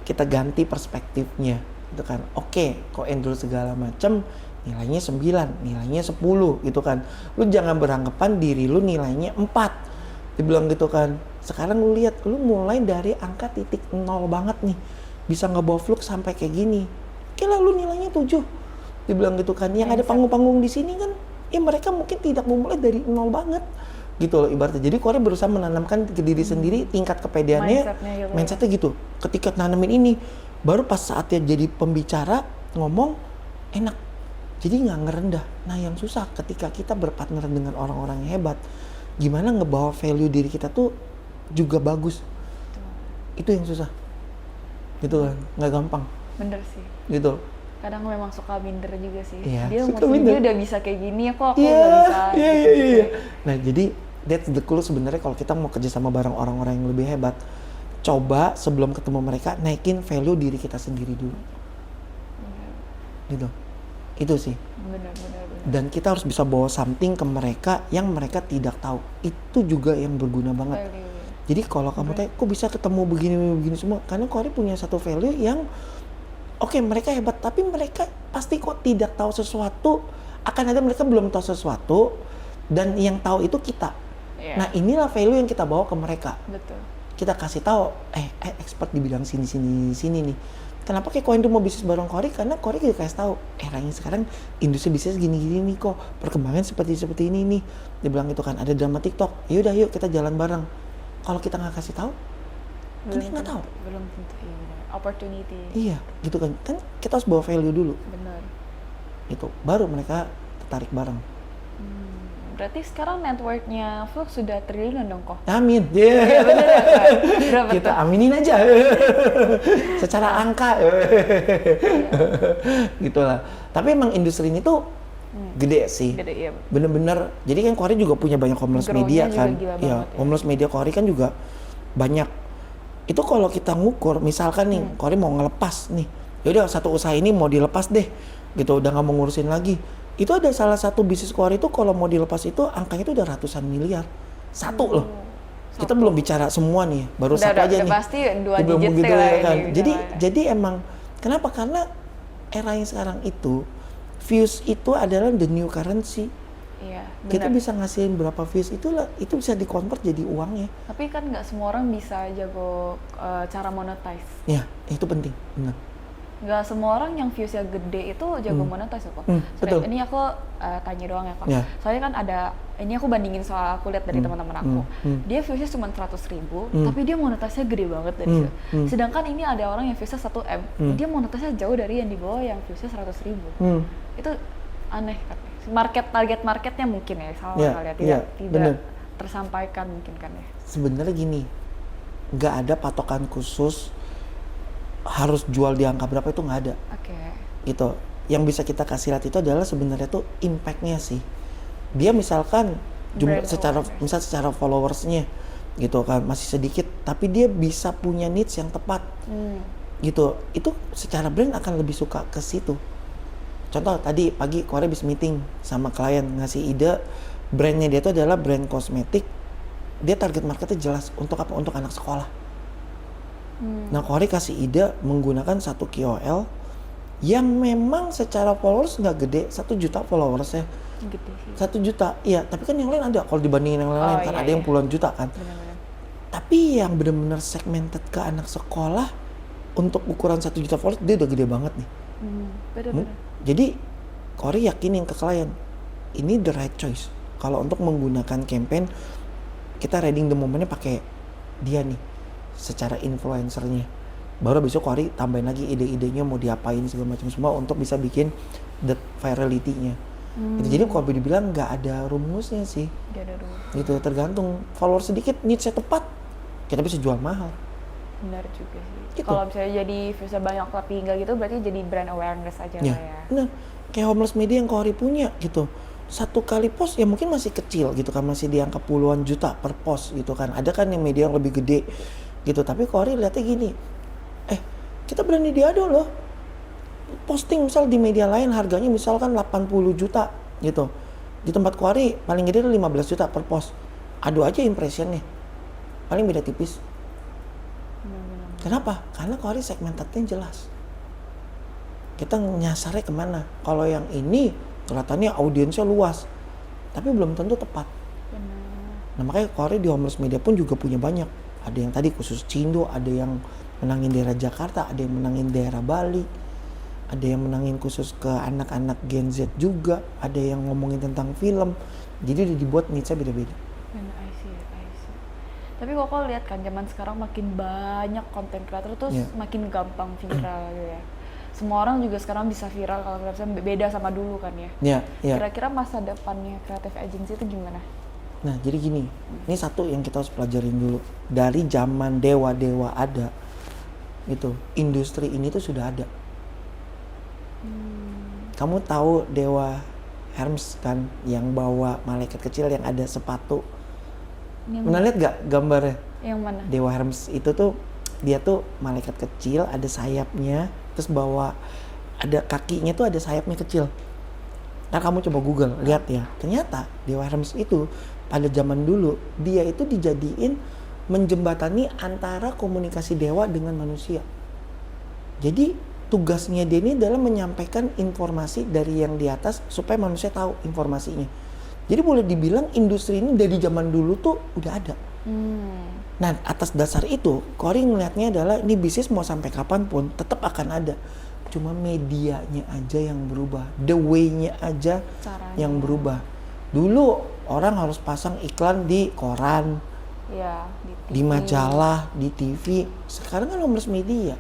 kita ganti perspektifnya gitu kan. Oke, Ko Andrew segala macam nilainya 9, nilainya 10 gitu kan. Lu jangan beranggapan diri lu nilainya 4. Dibilang gitu kan. Sekarang lu lihat, lu mulai dari angka titik 0 banget nih. Bisa ngebawa Flux sampai kayak gini. Oke lah lu nilainya 7. Dibilang gitu kan. Yang ada panggung-panggung di sini kan, ya mereka mungkin tidak memulai dari 0 banget. Gitu loh ibaratnya. Jadi Korey berusaha menanamkan ke diri sendiri tingkat kepedeannya, mindsetnya gitu. Ketika nanamin ini, baru pas saatnya jadi pembicara, ngomong, enak. Jadi nggak ngerendah. Nah yang susah ketika kita berpartner dengan orang-orang yang hebat, gimana ngebawa value diri kita tuh juga bagus. Itu yang susah. Gitu kan, nggak gampang. Bener sih. Gitu. Kadang memang suka minder juga sih. Iya, Dia minder. udah bisa kayak gini, kok aku nggak bisa. Iya. Nah jadi that's the clue sebenarnya kalau kita mau kerja sama bareng orang-orang yang lebih hebat. Coba sebelum ketemu mereka naikin value diri kita sendiri dulu. Gitu. Itu sih. Benar. Dan kita harus bisa bawa something ke mereka yang mereka tidak tahu. Itu juga yang berguna banget. Jadi kalau kamu tanya, kok bisa ketemu begini semua? Karena Korey punya satu value yang oke, mereka hebat, tapi mereka pasti kok tidak tahu sesuatu. Akan ada mereka belum tahu sesuatu, dan yang tahu itu kita. Nah inilah value yang kita bawa ke mereka. Betul. Kita kasih tahu, expert di bidang sini nih. Kenapa kayak Ko Andrew mau bisnis bareng Korey? Karena Korey juga kasih tahu, Rangin sekarang industri bisnis gini-gini nih kok, perkembangan seperti ini nih. Dia bilang itu kan ada drama TikTok. Yaudah yuk kita jalan bareng. Kalau kita nggak kasih tahu, kita nggak tahu. Belum tentu. Iya, opportunity. Iya, gitu kan. Kan kita harus bawa value dulu. Benar. Itu baru mereka tertarik bareng. Berarti sekarang networknya Flux sudah triliunan dong kok? Amin. Iya bener ya kan? Berapa Kita tuh? aminin aja. Secara angka. Gitu lah. Tapi emang industri ini tuh gede sih. Gede, iya. Bener-bener. Jadi kan Korey juga punya banyak commerce media kan. Iya, commerce media Korey kan juga banyak. Itu kalau kita ngukur, misalkan nih Korey mau ngelepas nih. Yaudah satu usaha ini mau dilepas deh. Gitu, udah gak mau ngurusin lagi. Itu ada salah satu bisnis Korey itu kalau mau dilepas itu angkanya itu udah ratusan miliar. Satu loh. Kita belum bicara semua nih, baru satu aja nih. Pasti 2 digit gitu lah kan. ini. Jadi emang kenapa? Karena era yang sekarang itu views itu adalah the new currency. Iya, benar. Kita bisa ngasihin berapa views itu bisa dikonvert jadi uangnya. Tapi kan nggak semua orang bisa jago cara monetize. Ya, itu penting, benar. Nggak semua orang yang viewsnya gede itu jago monetize kok. Betul. Ini aku tanya doang ya kok. Yeah. Soalnya kan ini aku bandingin soal aku lihat dari teman-teman aku. Dia viewsnya cuma 100.000, tapi dia monetize-nya gede banget dari situ. Sedangkan ini ada orang yang viewsnya 1M, dia monetize-nya jauh dari yang di bawah yang viewsnya 100.000. Itu aneh kan. Target marketnya mungkin ya salah kali ya, tidak tersampaikan mungkin kan ya. Sebenarnya gini, nggak ada patokan khusus harus jual di angka berapa, itu nggak ada. Oke. Itu yang bisa kita kasih lihat itu adalah sebenarnya tuh impact-nya sih. Dia misalkan jumlah secara followersnya gitu kan masih sedikit, tapi dia bisa punya needs yang tepat. Gitu. Itu secara brand akan lebih suka ke situ. Contoh tadi pagi Korey habis meeting sama klien ngasih ide brandnya dia itu adalah brand kosmetik. Dia target marketnya jelas untuk apa? Untuk anak sekolah. Nah Korey kasih ide menggunakan satu KOL yang memang secara followers nggak gede, 1 juta followers ya. Gede sih. 1 juta, iya. Tapi kan yang lain ada. Kalau dibandingin yang lain kan iya, ada yang puluhan juta kan. Benar-benar. Tapi yang benar-benar segmented ke anak sekolah untuk ukuran 1 juta followers dia udah gede banget nih. Benar-benar. Jadi Cory yakinin ke klien, ini the right choice. Kalau untuk menggunakan campaign, kita reading the moment-nya pakai dia nih secara influencernya. Baru besok Cory tambahin lagi ide-idenya mau diapain segala macam semua untuk bisa bikin the virality-nya. Jadi kalau dibilang nggak ada rumusnya sih. Nggak ada rumus. Gitu, tergantung follower sedikit, niche-nya tepat, kita bisa jual mahal. Benar juga sih. Gitu. Kalau misalnya jadi views banyak tapi nggak gitu, berarti jadi brand awareness aja lah ya. Nah, kayak homeless media yang Cory punya gitu. 1 kali post ya mungkin masih kecil gitu kan, masih di angka puluhan juta per post gitu kan. Ada kan yang media yang lebih gede gitu, tapi Cory lihatnya gini, kita berani diadu loh. Posting misal di media lain harganya misalkan 80 juta gitu. Di tempat Cory paling gede 15 juta per post. Adu aja impressionnya. Paling beda tipis. Kenapa? Karena Cory segmentednya jelas. Kita nyasarnya kemana? Kalau yang ini kelihatannya audiensnya luas, tapi belum tentu tepat. Nah makanya Cory di homeless media pun juga punya banyak. Ada yang tadi khusus Cindo, ada yang menangin daerah Jakarta, ada yang menangin daerah Bali, ada yang menangin khusus ke anak-anak Gen Z juga, ada yang ngomongin tentang film. Jadi udah dibuat niche-nya beda-beda. I see. Tapi kok lihat kan zaman sekarang makin banyak konten kreator terus makin gampang viral gitu ya. Semua orang juga sekarang bisa viral kalau misalnya beda sama dulu kan ya. Kira-kira masa depannya creative agency itu gimana? Nah jadi gini, ini satu yang kita harus pelajarin dulu. Dari zaman dewa-dewa ada, itu industri ini tuh sudah ada. Kamu tahu dewa Hermes kan, yang bawa malaikat kecil yang ada sepatu. Pernah lihat gak gambarnya? Yang mana? Dewa Hermes itu tuh dia tuh malaikat kecil, ada sayapnya, terus bawa ada kakinya tuh ada sayapnya kecil. Nah kamu coba Google lihat ya, ternyata Dewa Hermes itu pada zaman dulu dia itu dijadiin menjembatani antara komunikasi dewa dengan manusia. Jadi tugasnya dia ini adalah menyampaikan informasi dari yang di atas supaya manusia tahu informasinya. Jadi boleh dibilang industri ini dari zaman dulu tuh udah ada. Nah atas dasar itu Cory ngelihatnya adalah ini bisnis mau sampai kapanpun tetap akan ada. Cuma medianya aja yang berubah, the way-nya aja caranya yang berubah. Dulu orang harus pasang iklan di koran, di majalah, di TV. Sekarang kan homeless media.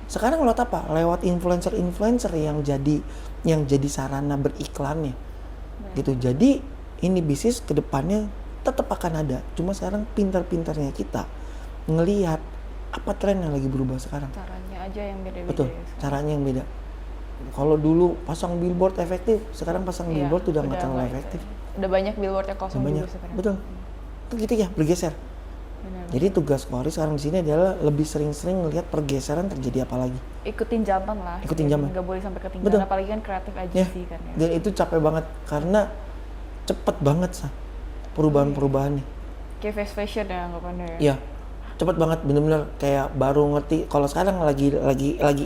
Sekarang lewat apa? Lewat influencer-influencer yang jadi sarana beriklannya. Gitu. Jadi ini bisnis kedepannya tetap akan ada. Cuma sekarang pintar-pintarnya kita ngelihat apa tren yang lagi berubah sekarang. Caranya aja yang beda-beda. Betul, caranya yang beda. Kalau dulu pasang billboard efektif, sekarang pasang billboard udah nggak terlalu efektif. Udah banyak billboard yang kosong dulu sekarang. Betul. Itu gitu ya, bergeser. Benar. Jadi tugas Cory sekarang di sini adalah lebih sering-sering ngelihat pergeseran terjadi apa lagi. Ikutin zaman lah. Ikutin zaman. Nggak boleh sampai ketinggalan, apalagi kan creative agency kan ya. Dan itu capek banget karena cepet banget perubahan-perubahan nih. Kayak fast fashion ya anggapannya ya. Iya. Cepet banget, bener-bener kayak baru ngerti. Kalau sekarang lagi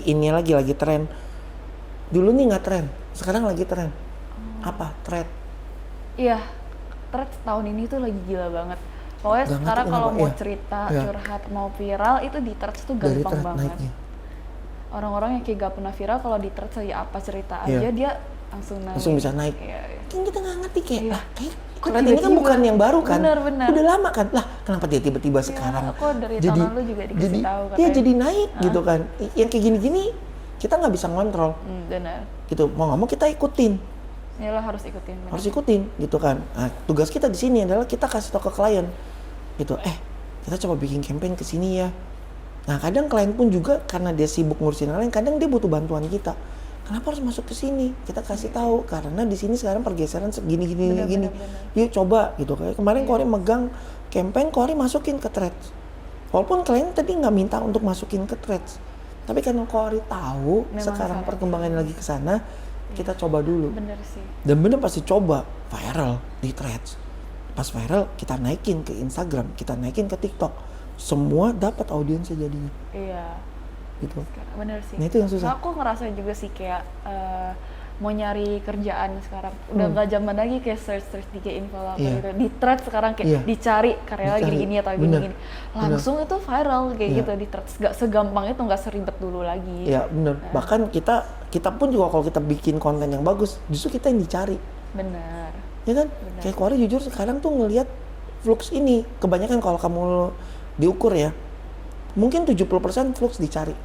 ini lagi tren. Dulu nih nggak tren, sekarang lagi tren. Apa? Thread. Iya, thread tahun ini tuh lagi gila banget. Pokoknya gak sekarang kalau mau cerita, curhat, mau viral itu di thread tuh gampang banget. Naiknya. Orang-orang yang kayak gak pernah viral kalau di thread saya apa cerita aja dia langsung bisa naik. Kan kita nggak ngerti kayak thread ini kan bukan yang baru kan. Bener. Udah lama kan. Lah, kenapa dia tiba-tiba sekarang? Kok dari tahun lalu juga dikasih tahu katanya. Iya, jadi naik gitu kan. Yang kayak gini-gini kita nggak bisa ngontrol. Benar. Gitu. Mau nggak mau kita ikutin. Ya lo harus ikutin. Bener. Harus ikutin gitu kan. Nah, tugas kita di sini adalah kita kasih tahu ke klien. Gitu. Kita coba bikin campaign ke sini ya. Nah, kadang klien pun juga karena dia sibuk ngurusin yang lain, kadang dia butuh bantuan kita. Kenapa harus masuk ke sini? Kita kasih tahu karena di sini sekarang pergeseran segini gini. Yuk coba gitu. Kayak kemarin Cory megang campaign, Cory masukin ke Threads. Walaupun klien tadi nggak minta untuk masukin ke Threads. Tapi karena Cory tahu memang sekarang perkembangan lagi ke sana, kita coba dulu. Bener sih. Dan bener pasti coba viral di Threads. Pas viral kita naikin ke Instagram, kita naikin ke TikTok. Semua dapat audiensnya jadinya. Iya. Gitu. Bener sih. Nah itu yang susah. Aku ngerasa juga sih kayak mau nyari kerjaan sekarang udah nggak zaman lagi kayak search di kayak info apa gitu, di thread sekarang kayak dicari karyawan gini-gini atau gini-gini, langsung itu viral kayak gitu di thread, nggak segampang itu, nggak seribet dulu lagi. Iya bener, bahkan kita pun juga kalau kita bikin konten yang bagus justru kita yang dicari. Benar. Ya kan? Kayak Quarry jujur sekarang tuh ngelihat Flux ini kebanyakan kalau kamu diukur ya mungkin 70% Flux dicari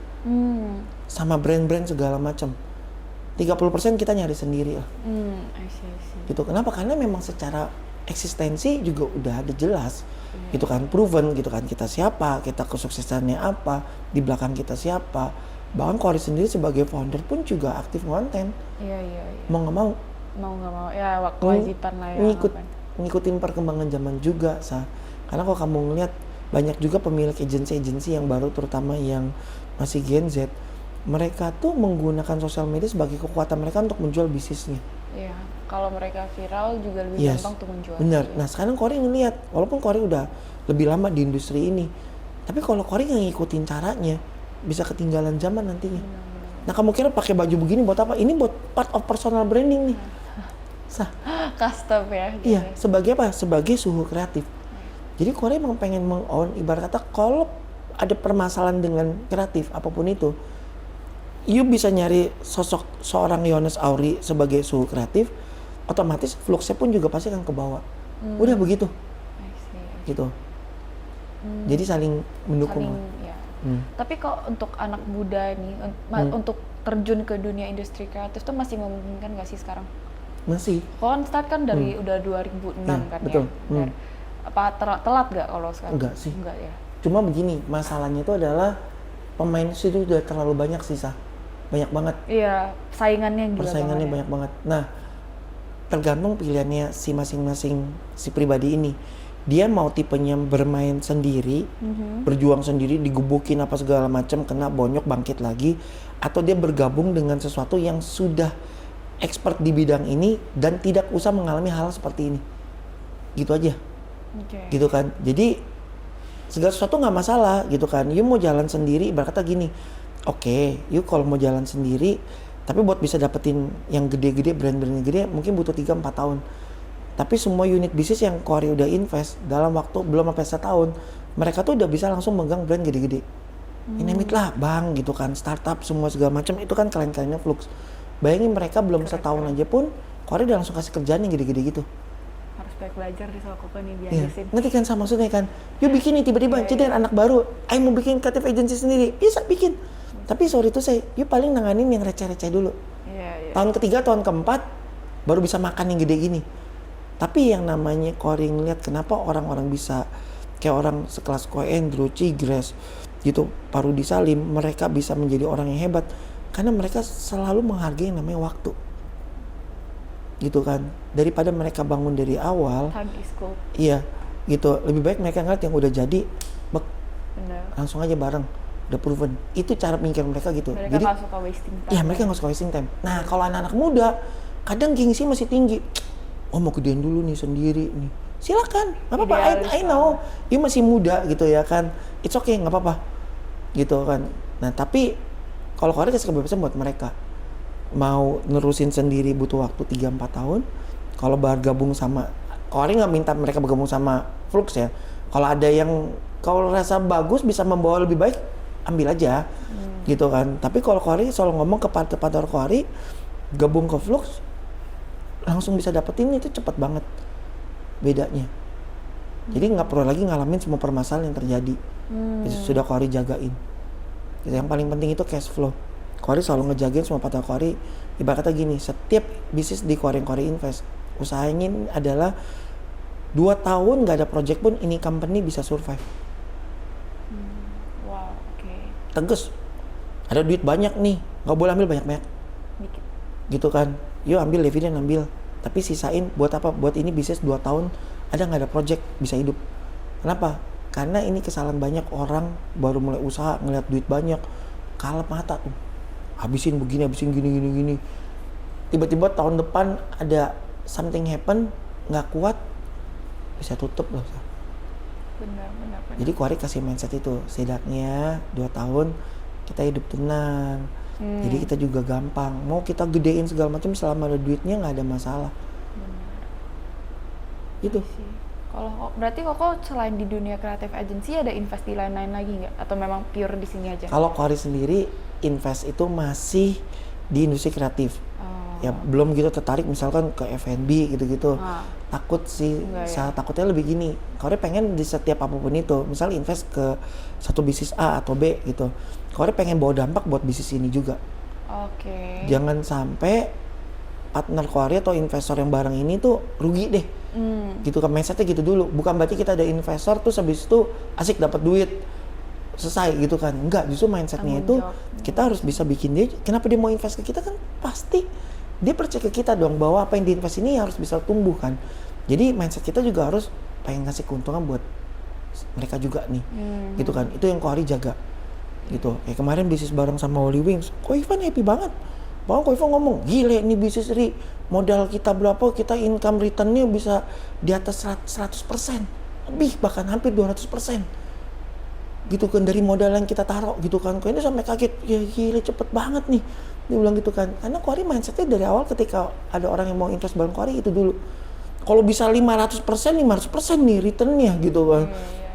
sama brand-brand segala macam. 30% kita nyari sendiri lah. I see. Gitu. Kenapa? Karena memang secara eksistensi juga udah ada jelas. Gitu kan, proven gitu kan, kita siapa, kita kesuksesannya apa, di belakang kita siapa. Bahkan Quarry sendiri sebagai founder pun juga aktif konten. Iya. Mau nggak mau. Mau nggak mau, ya kewajiban lah ya. Ngikutin perkembangan zaman juga, karena kalau kamu ngeliat banyak juga pemilik agensi-agensi yang baru, terutama yang masih Gen Z, mereka tuh menggunakan sosial media sebagai kekuatan mereka untuk menjual bisnisnya. Iya, kalau mereka viral juga lebih gampang tuh menjual. Bener. Nah sekarang Quarry ngeliat, walaupun Quarry udah lebih lama di industri ini, tapi kalau Quarry nggak ngikutin caranya, bisa ketinggalan zaman nantinya. Nah kamu kira pakai baju begini buat apa? Ini buat part of personal branding nih. Custom ya. Gitu. Iya, sebagai apa? Sebagai suhu kreatif. Jadi Quarry emang pengen meng-own, ibarat kata kalau ada permasalahan dengan kreatif apapun itu, you bisa nyari sosok seorang Yones Auri sebagai suhu kreatif, otomatis fluxnya pun juga pasti akan ke bawah. Udah begitu. Gitu. Jadi saling mendukung. Tapi kok untuk anak muda nih, untuk terjun ke dunia industri kreatif tuh masih memungkinkan nggak sih sekarang? Masih. Kalau start kan dari udah 2006 kan betul. ya. Apa telat nggak kalau sekarang? Enggak sih. Enggak ya. Cuma begini, masalahnya itu adalah pemain itu udah terlalu banyak sih, banyak banget. Iya, saingannya gila. Persaingannya banyak banget. Nah, tergantung pilihannya si masing-masing si pribadi ini. Dia mau tipenya bermain sendiri, berjuang sendiri, digebukin apa segala macam, kena bonyok bangkit lagi, atau dia bergabung dengan sesuatu yang sudah expert di bidang ini dan tidak usah mengalami hal seperti ini. Gitu aja. Gitu kan. Jadi segala sesuatu nggak masalah gitu kan. You mau jalan sendiri, ibarat kata gini. Oke, you kalau mau jalan sendiri, tapi buat bisa dapetin yang gede-gede, brand-brand yang gede, mungkin butuh 3-4 tahun. Tapi semua unit bisnis yang Quarry udah invest dalam waktu belum sampai setahun, mereka tuh udah bisa langsung megang brand gede-gede. Ini lah bang gitu kan, startup semua segala macam itu kan klien-kliennya Flux. Bayangin mereka belum setahun aja pun, Quarry udah langsung kasih kerjaan yang gede-gede gitu. Harus banyak belajar di soal company biar Nanti kan sama maksudnya kan, you bikin nih tiba-tiba, jadi anak baru, ayo mau bikin kreatif agency sendiri, bisa bikin. Tapi sorry tuh you paling nanganin yang receh-receh dulu. Tahun ketiga, tahun keempat, baru bisa makan yang gede gini. Tapi yang namanya Quarry ngeliat kenapa orang-orang bisa, kayak orang sekelas Ko Andrew, Cigres, gitu, Parudi Salim, mereka bisa menjadi orang yang hebat. Karena mereka selalu menghargai yang namanya waktu. Gitu kan. Daripada mereka bangun dari awal. Time is gold. Iya, gitu. Lebih baik mereka ngeliat yang udah jadi, langsung aja bareng. Udah proven. Itu cara mikir mereka gitu. Mereka jadi gak suka wasting time. Iya, mereka gak suka wasting time. Nah, kalau anak-anak muda, kadang gengsi masih tinggi. Oh, mau gedein dulu nih sendiri nih. Silakan, nggak apa-apa. I know, you masih muda gitu ya kan. It's okay, nggak apa-apa. Gitu kan. Nah, tapi kalau Quarry kasih kebebasan buat mereka. Mau nerusin sendiri butuh waktu 3-4 tahun. Kalau bergabung sama, Quarry nggak minta mereka bergabung sama Flux ya. Kalau ada yang kalau rasa bagus bisa membawa lebih baik, ambil aja. Gitu kan. Tapi kalau Quarry selalu ngomong ke partner Quarry, gabung ke Flux, langsung bisa dapetin itu cepat banget bedanya. Jadi nggak perlu lagi ngalamin semua permasalahan yang terjadi. Sudah Quarry jagain. Yang paling penting itu cash flow. Quarry selalu ngejagain semua partner Quarry. Ibarat kata gini, setiap bisnis di Quarry invest, usahanya adalah 2 tahun nggak ada project pun ini company bisa survive. Wow, oke. Tegas. Ada duit banyak nih, nggak boleh ambil banyak-banyak. Dikit. Gitu kan. Yuk ambil dividen ambil. Tapi sisain buat apa? Buat ini bisnis 2 tahun ada nggak ada project bisa hidup. Kenapa? Karena ini kesalahan banyak orang baru mulai usaha ngeliat duit banyak kalap mata tuh. Habisin begini, habisin gini. Tiba-tiba tahun depan ada something happen, nggak kuat, bisa tutup loh. Benar. Jadi Quarry kasih mindset itu, setidaknya 2 tahun kita hidup tenang. Jadi kita juga gampang. Mau kita gedein segala macam selama ada duitnya nggak ada masalah. Gitu. Kalau berarti Koko selain di dunia kreatif agency ada invest di lain-lain lagi nggak? Atau memang pure di sini aja? Kalau Kori sendiri invest itu masih di industri kreatif. Ya belum gitu tertarik misalkan ke F&B gitu-gitu. Takut sih, takutnya lebih gini. Kori pengen di setiap apapun itu, misal invest ke satu bisnis A atau B gitu. Kori pengen bawa dampak buat bisnis ini juga. Jangan sampai partner Kori atau investor yang bareng ini tuh rugi deh. Gitu kan, mindsetnya gitu dulu. Bukan berarti kita ada investor tuh habis itu asik dapat duit selesai gitu kan. Enggak, justru mindsetnya itu kita harus bisa bikin dia, kenapa dia mau invest ke kita kan pasti dia percaya ke kita dong bahwa apa yang diinvest ini harus bisa tumbuh kan. Jadi mindset kita juga harus pengen ngasih keuntungan buat mereka juga nih. Gitu kan, itu yang Kori jaga gitu. Kayak kemarin bisnis bareng sama Holy Wings, Ko Ivan happy banget. Bahkan Ko Ivan ngomong, gile nih bisnis Ri, modal kita berapa, kita income returnnya bisa di atas 100%, lebih bahkan hampir 200%. Gitu kan dari modal yang kita taruh gitu kan. Ko ini sampai kaget, ya gile cepet banget nih. Dia bilang gitu kan, karena Kori mindsetnya dari awal ketika ada orang yang mau invest bareng Kori itu dulu. Kalau bisa 500% nih returnnya gitu kan.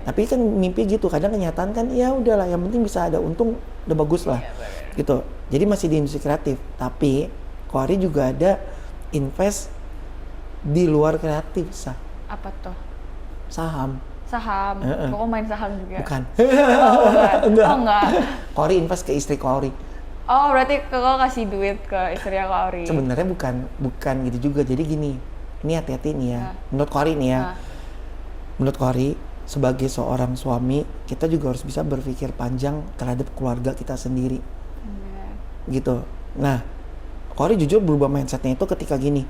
Tapi kan mimpi gitu, kadang kenyataan kan ya udahlah yang penting bisa ada untung udah bagus lah. Gitu. Jadi masih di industri kreatif, tapi Kori juga ada invest di luar kreatif, Apa tuh? Saham. Kok main saham juga? Bukan. Enggak. Kori invest ke istri Kori. Oh, berarti Koko kasih duit ke istri Kori. Sebenarnya bukan gitu juga. Jadi gini, ini hati-hati nih ya. Menurut Kori nih ya. Menurut Kori, sebagai seorang suami, kita juga harus bisa berpikir panjang terhadap keluarga kita sendiri. Gitu. Nah, Kori jujur berubah mindsetnya itu ketika gini.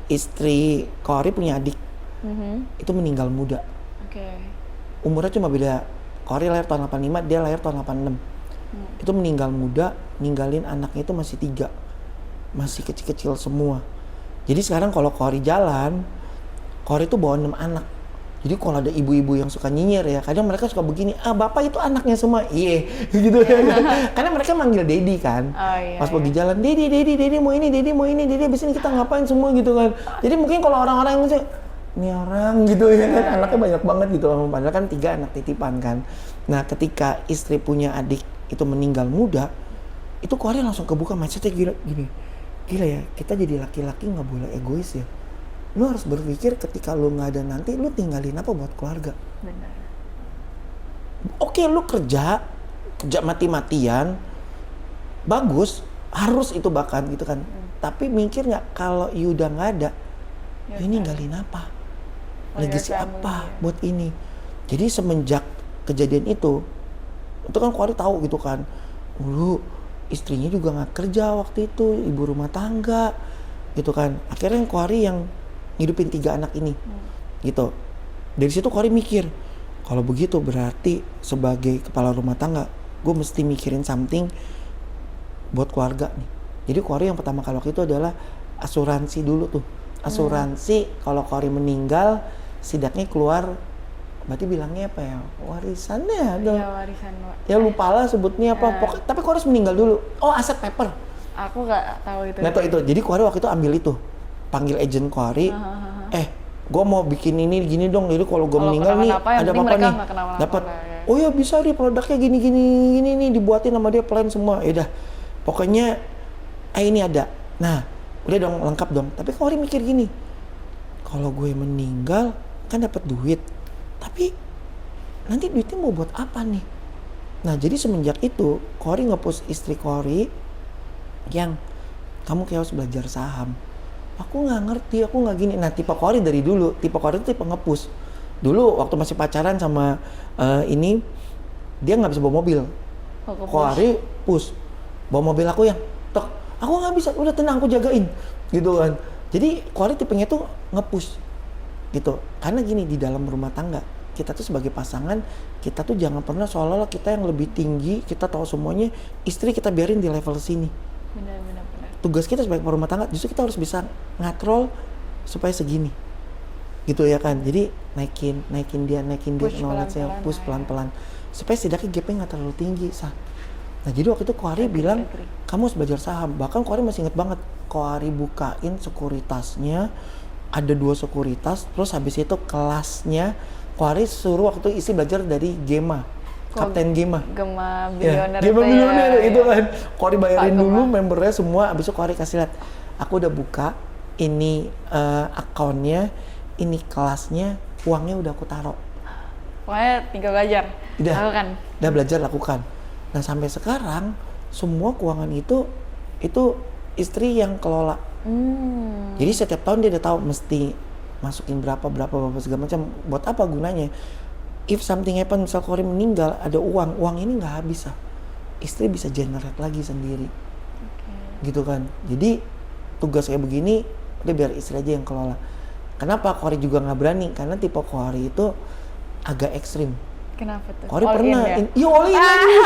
Istri Kori punya adik. Itu meninggal muda. Umurnya cuma beda. Kori lahir tahun 85, dia lahir tahun 86. Itu meninggal muda, ninggalin anaknya itu masih 3. Masih kecil-kecil semua. Jadi sekarang kalau Kori jalan, Kori itu bawa 6 anak. Jadi kalau ada ibu-ibu yang suka nyinyir ya, kadang mereka suka begini, bapak itu anaknya semua, gitu ya. Karena mereka manggil Dedi kan. Pas pergi jalan, Dedi mau ini, Dedi abis ini kita ngapain semua gitu kan. Jadi mungkin kalau orang-orang yang ngecek, ini orang gitu ya kan, anaknya banyak banget gitu. Padahal kan 3 anak titipan kan. Nah ketika istri punya adik itu meninggal muda, itu Kori langsung kebuka mindsetnya gila ya, kita jadi laki-laki nggak boleh egois ya. Lu harus berpikir ketika lu nggak ada nanti, lu tinggalin apa buat keluarga. Benar. Oke, lu kerja mati-matian, bagus, harus itu bahkan gitu kan. Tapi mikir nggak kalau you udah nggak ada, ini ninggalin apa? Legasi apa buat ini? Jadi semenjak kejadian itu kan Kori tahu gitu kan, dulu istrinya juga nggak kerja waktu itu, ibu rumah tangga gitu kan. Akhirnya Kori yang ngidupin 3 anak ini gitu. Dari situ Kori mikir, kalau begitu berarti sebagai kepala rumah tangga gue mesti mikirin something buat keluarga nih. Jadi Kori yang pertama kali waktu itu adalah asuransi dulu tuh. Asuransi kalau Kori meninggal setidaknya keluar, berarti bilangnya apa ya, warisannya dong. Iya, warisan. Ya lupa lah sebutnya apa. Tapi Kori harus meninggal dulu. Oh, aset paper. Aku nggak tahu itu. Nggak tahu itu. Jadi Kori waktu itu ambil itu, panggil agent Kori. Gue mau bikin ini gini dong. Jadi kalau gue meninggal nih ada apa nih? Dapat. Oh ya bisa nih produknya gini nih dibuatin sama dia plan semua. Ya udah. Pokoknya ini ada. Nah, udah dong lengkap dong. Tapi Kori mikir gini, kalau gue meninggal kan dapat duit. Tapi nanti duitnya mau buat apa nih? Nah jadi semenjak itu Kori nge-push istri Kori yang kamu kayak harus belajar saham. Aku nggak ngerti, aku nggak gini. Nah tipe Kori dari dulu, tipe Kori itu tipe nge-push. Dulu waktu masih pacaran sama ini, dia nggak bisa bawa mobil. Kori push, bawa mobil aku yang tok. Aku nggak bisa, udah tenang aku jagain, gitu kan. Jadi Kori tipenya tuh nge-push, gitu. Karena gini di dalam rumah tangga kita tuh sebagai pasangan, kita tuh jangan pernah seolah-olah kita yang lebih tinggi, kita tahu semuanya, istri kita biarin di level sini. Benar. Tugas kita sebagai rumah tangga justru kita harus bisa ngatrol supaya segini, gitu ya kan. Jadi naikin dia knowledge-nya, push pelan-pelan supaya setidaknya gapnya nggak terlalu tinggi Nah jadi waktu itu Kohari bilang kamu harus belajar saham. Bahkan Kohari masih inget banget, Kohari bukain sekuritasnya, ada 2 sekuritas, terus habis itu kelasnya Kohari suruh waktu itu isi belajar dari Gema, Kapten Gema. Gema Billionaire. Gema Billionaire itu kan. Kohari bayarin Pak dulu Gema. membernya semua, habis itu Kohari kasih lihat, aku udah buka, ini akunnya, ini kelasnya, uangnya udah aku taruh. Pokoknya tinggal belajar. Udah belajar lakukan. Nah sampai sekarang semua keuangan itu istri yang kelola. Jadi setiap tahun dia udah tahu mesti masukin berapa segala macam. Buat apa gunanya? If something happen, misal Kohari meninggal, ada uang ini nggak habis lah. Istri bisa generate lagi sendiri. Gitu kan. Jadi tugas kayak begini udah biar istri aja yang kelola. Kenapa Kohari juga nggak berani? Karena tipe Kohari itu agak ekstrim. Kenapa tuh? Kohari All pernah in, ya? all in lagi.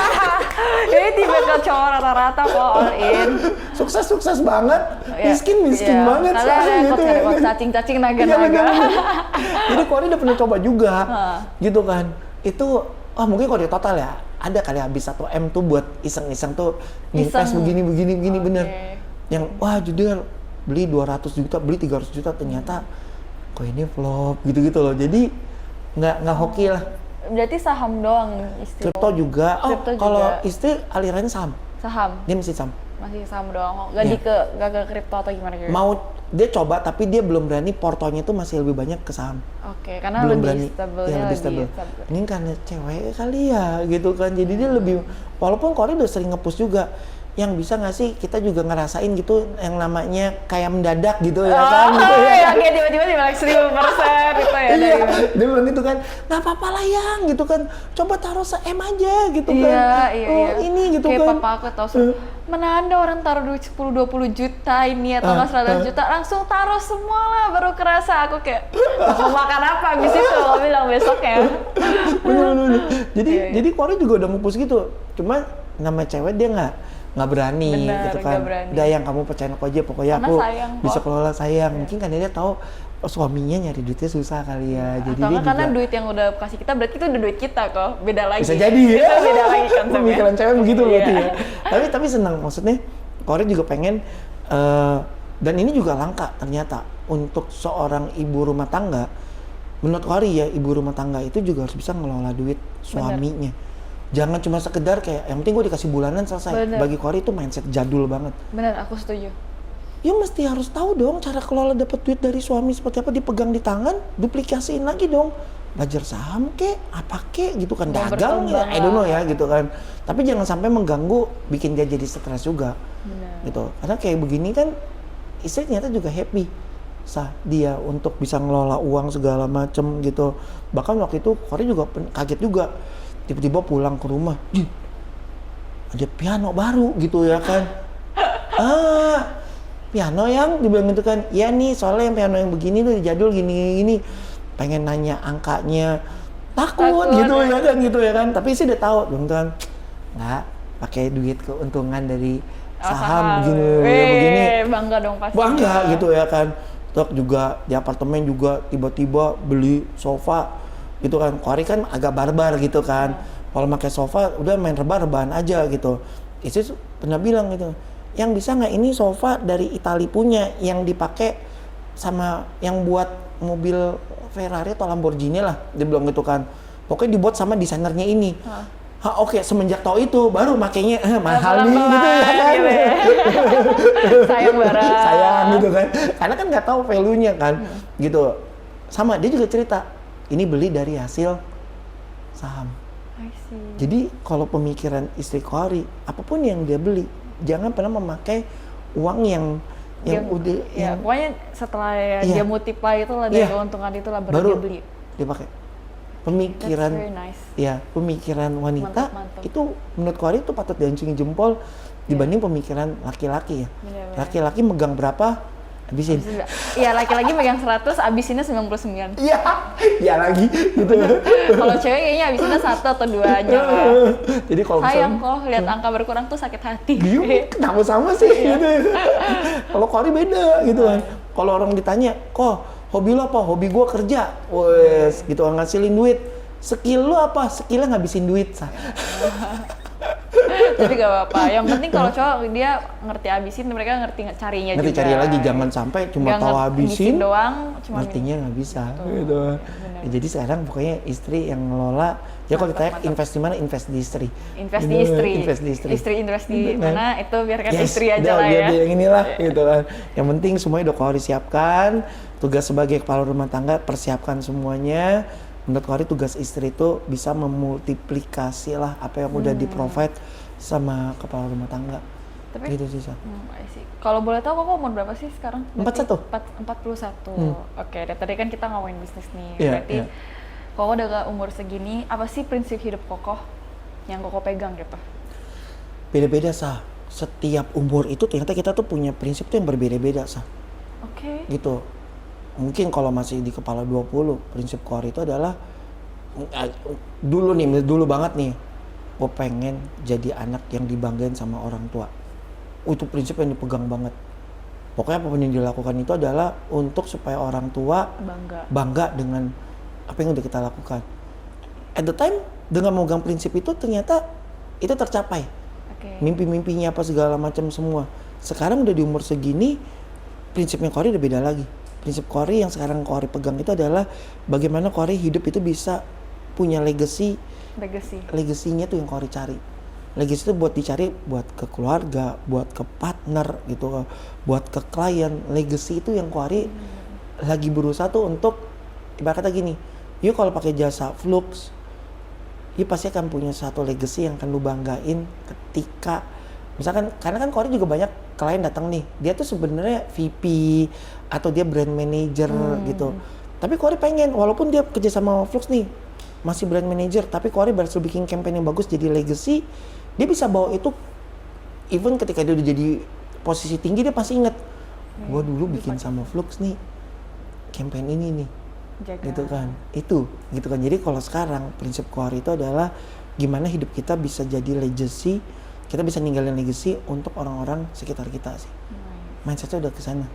Jadi tipe cowok rata-rata kok all in. Sukses banget, miskin Iya. banget Karena sekarang ada gitu ya. cacing-cacing Iya, naga-naga. bener. Jadi Kohari udah pernah coba juga, gitu kan. Itu, mungkin kalau di total ya, ada kali habis 1 M tuh buat iseng-iseng tuh invest begini bener. Yang jujur beli 200 juta, beli 300 juta, ternyata kok ini flop gitu-gitu loh. Jadi nggak hoki lah. Berarti saham doang istri. Kripto juga. Kripto Kalau juga. istri alirannya saham. Saham. Dia mesti saham. Masih saham doang. Nggak ke kripto atau gimana gitu? Mau dia coba tapi dia belum berani, portonya tuh masih lebih banyak ke saham. Oke, karena Belum lebih berani. stabilnya Ya, lebih stabil. Ini karena cewek kali ya gitu kan. Jadi dia lebih, walaupun Kohari udah sering nge-push juga, yang bisa nggak sih kita juga ngerasain gitu yang namanya kayak mendadak gitu ya kan gitu ya. Iya, kayak tiba-tiba dibalik 1000% gitu ya. Iya, dia bilang gitu kan, nggak apa-apa lah yang gitu kan, coba taruh se-M aja gitu kan. Iya. Ini gitu kayak kan. papa aku tau, mana ada orang taruh duit 10-20 juta ini atau nggak 100 juta, langsung taruh semua lah baru kerasa. Aku kayak, mau makan apa abis itu, lo bilang besoknya. Bener. Jadi Kohari juga udah nge-push gitu, cuma nama cewek dia nggak berani. Bener, gitu kan. Udah yang kamu percayain aku aja, pokoknya karena aku sayang, bisa kelola sayang. Mungkin kan dia tahu suaminya nyari duitnya susah kali ya. Jadi atau dia karena juga duit yang udah kasih kita berarti itu udah duit kita kok, beda lagi. bisa jadi Itu ya. beda lagi konsepnya. Pemikiran cewek begitu berarti Iya. ya. Tapi senang, maksudnya Kohari juga pengen dan ini juga langka ternyata untuk seorang ibu rumah tangga. Menurut Kohari ya, ibu rumah tangga itu juga harus bisa ngelola duit suaminya. Jangan cuma sekedar kayak yang penting gue dikasih bulanan selesai. Bener. Bagi Kohari itu mindset jadul banget. Bener, aku setuju. Ya mesti harus tahu dong cara kelola dapat duit dari suami seperti apa, dipegang di tangan, duplikasiin lagi dong. Belajar saham kek, apa kek gitu kan, Mau dagang ya, berkembang I don't know lah. ya gitu kan. Tapi jangan sampai mengganggu, bikin dia jadi stres juga. Bener. Gitu. Karena kayak begini kan istri ternyata juga happy dia untuk bisa ngelola uang segala macem gitu. Bahkan waktu itu Kohari juga kaget juga, tiba-tiba pulang ke rumah, ada piano baru gitu ya kan. Piano yang dibilang gitu kan, ya nih soalnya yang piano yang begini tuh jadul gini. Pengen nanya angkanya, takut gitu ya kan. Tapi sih udah tahu dong kan, nggak pakai duit keuntungan dari saham begini. Bangga dong pasti. Bangga gitu ya kan. Terus juga di apartemen juga tiba-tiba beli sofa gitu kan. Kohari kan agak barbar gitu kan. Kalau pakai sofa udah main rebah-rebahan aja gitu. Istri pernah bilang gitu, yang bisa nggak ini sofa dari Itali punya yang dipakai sama yang buat mobil Ferrari atau Lamborghini lah, dia bilang gitu kan. Pokoknya dibuat sama desainernya ini. Oke, semenjak tahu itu baru makainya mahal nih gitu ya kan. Sayang barang. Sayang gitu kan. Karena kan nggak tahu value-nya kan. Gitu. Sama dia juga cerita, ini beli dari hasil saham. I see. Jadi kalau pemikiran istri Kohari, apapun yang dia beli, jangan pernah memakai uang yang udah ya, pokoknya setelah dia multiply itu lah dari keuntungan itu lah baru dia beli. Dia pakai. Pemikiran That's very nice. ya, pemikiran wanita Mantap. itu menurut Kohari itu patut diacungi jempol dibanding pemikiran laki-laki ya. Bener. Laki-laki megang berapa habisin. Iya, laki-laki megang 100, abisinnya 99. Iya, ya lagi gitu. Kalau cewek kayaknya abisinnya 1 atau 2 aja. Jadi kalau Sayang kok lihat angka berkurang tuh sakit hati. kenapa sama sih gitu. Kalau Kohari beda gitu kan. Kalau orang ditanya, kok hobi lo apa? Hobi gua kerja. Wes, gitu ngasilin duit. Skill lo apa? Skillnya ngabisin duit. Tapi gak apa-apa. Yang penting kalau cowok dia ngerti abisin, mereka ngerti carinya ngerti juga. cari lagi, jangan sampai cuma tahu habisin doang, cuma ngertinya nggak bisa. Betul. Gitu. Bener. Ya, jadi sekarang pokoknya istri yang ngelola. Ya kalau ditanya invest di mana, invest di istri. Invest di istri. Invest di istri. Istri invest di mana, itu biarkan Yes, istri aja udah, lah biar ya. dia yang inilah gitu kan. Yang penting semuanya udah Kohori siapkan. Tugas sebagai kepala rumah tangga persiapkan semuanya. Menurut Kohori tugas istri itu bisa memultiplikasi lah apa yang udah di-provide sama kepala rumah tangga. Tapi Gitu sih, Sa. I see. Kalau boleh tahu kok umur berapa sih sekarang? 41. 41. Oke, dari tadi kan kita ngomongin bisnis nih. Iya, Berarti iya. Koko udah gak umur segini, apa sih prinsip hidup Koko yang Koko pegang gitu? Beda-beda, Sa. Setiap umur itu ternyata kita tuh punya prinsip tuh yang berbeda-beda, Sa. Oke. Gitu. Mungkin kalau masih di kepala 20, prinsip Kohori itu adalah dulu banget nih, gue pengen jadi anak yang dibanggain sama orang tua. Itu prinsip yang dipegang banget. Pokoknya apapun yang dilakukan itu adalah untuk supaya orang tua bangga dengan apa yang udah kita lakukan. At the time, dengan memegang prinsip itu ternyata itu tercapai. Mimpi-mimpinya apa segala macam semua. Sekarang udah di umur segini, prinsipnya Kohori udah beda lagi. Prinsip Kohori yang sekarang Kohori pegang itu adalah bagaimana Kohori hidup itu bisa punya legacy. Legasinya tuh yang Kohori cari. Legacy itu buat dicari buat ke keluarga, buat ke partner gitu, buat ke klien. Legacy itu yang Kohori lagi berusaha tuh untuk ibarat kata gini, yuk kalau pakai jasa Flux, yuk pasti akan punya satu legacy yang akan lu banggain ketika misalkan, karena kan Kohori juga banyak klien datang nih, dia tuh sebenarnya VP atau dia brand manager gitu. Tapi Kohori pengen, walaupun dia kerja sama Flux nih, masih brand manager, tapi Kohori berhasil bikin campaign yang bagus jadi legacy, dia bisa bawa itu, even ketika dia udah jadi posisi tinggi, dia pasti inget, gua dulu bikin sama Flux nih, campaign ini nih. Gitu kan, itu gitu kan. Jadi kalau sekarang prinsip Kohori itu adalah gimana hidup kita bisa jadi legacy, kita bisa ninggalin legacy untuk orang-orang sekitar kita sih. Mindsetnya udah ke sana,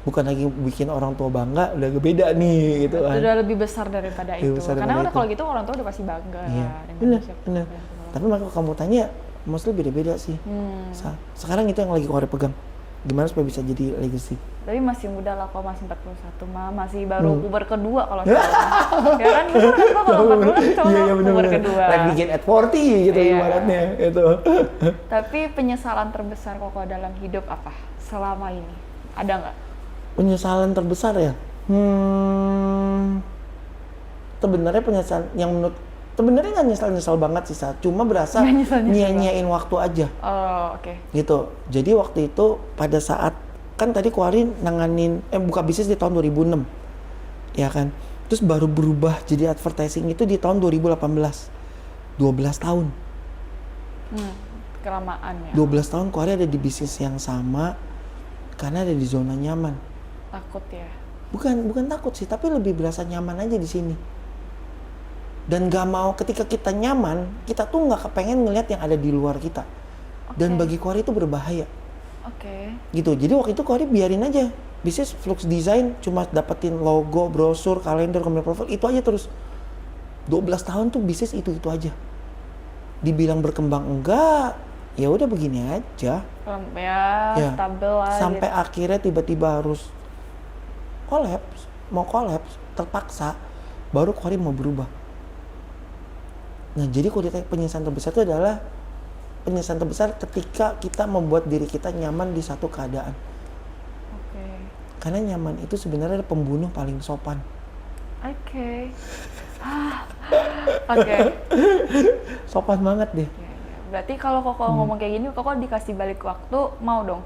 bukan lagi bikin orang tua bangga, udah beda nih gitu kan. Udah lebih besar daripada itu. Karena udah kalau gitu orang tua udah pasti bangga. Iya, benar. Tapi kalau kamu tanya, mostly beda-beda sih. Sekarang itu yang lagi Kohori pegang. Gimana supaya bisa jadi legacy? Tapi masih muda lah, kok masih 41 mah, masih baru puber kedua kalau salah. Ya kan, bener kan kok kalau 40 kan cuma puber kedua. Like begin at 40 gitu ibaratnya itu. Tapi penyesalan terbesar Koko dalam hidup apa selama ini? Ada nggak? Penyesalan terbesar ya? Sebenarnya penyesalan yang menurut sebenarnya nggak nyesal banget sih, Sa. Cuma berasa nyanyain waktu aja. Oh, oke. Gitu. Jadi waktu itu pada saat kan tadi Kohori nanganin buka bisnis di tahun 2006. Ya kan? Terus baru berubah jadi advertising itu di tahun 2018. 12 tahun. Kelamaan ya. 12 tahun Kohori ada di bisnis yang sama karena ada di zona nyaman. Takut ya. Bukan takut sih, tapi lebih berasa nyaman aja di sini. Dan gak mau ketika kita nyaman, kita tuh gak kepengen ngelihat yang ada di luar kita. Dan bagi Kohori itu berbahaya. Gitu, jadi waktu itu Kohori biarin aja. Bisnis Flux Design cuma dapetin logo, brosur, kalender, company profile, itu aja terus. 12 tahun tuh bisnis itu aja. Dibilang berkembang enggak, ya udah begini aja. Ya, stabil lah. Sampai akhirnya tiba-tiba harus mau kolaps, terpaksa, baru Kohori mau berubah. Nah, jadi kalau ditanya penyesalan terbesar itu adalah penyesalan terbesar ketika kita membuat diri kita nyaman di satu keadaan. Karena nyaman itu sebenarnya pembunuh paling sopan. Sopan banget deh. Berarti kalau Koko ngomong kayak gini, Koko dikasih balik waktu, mau dong?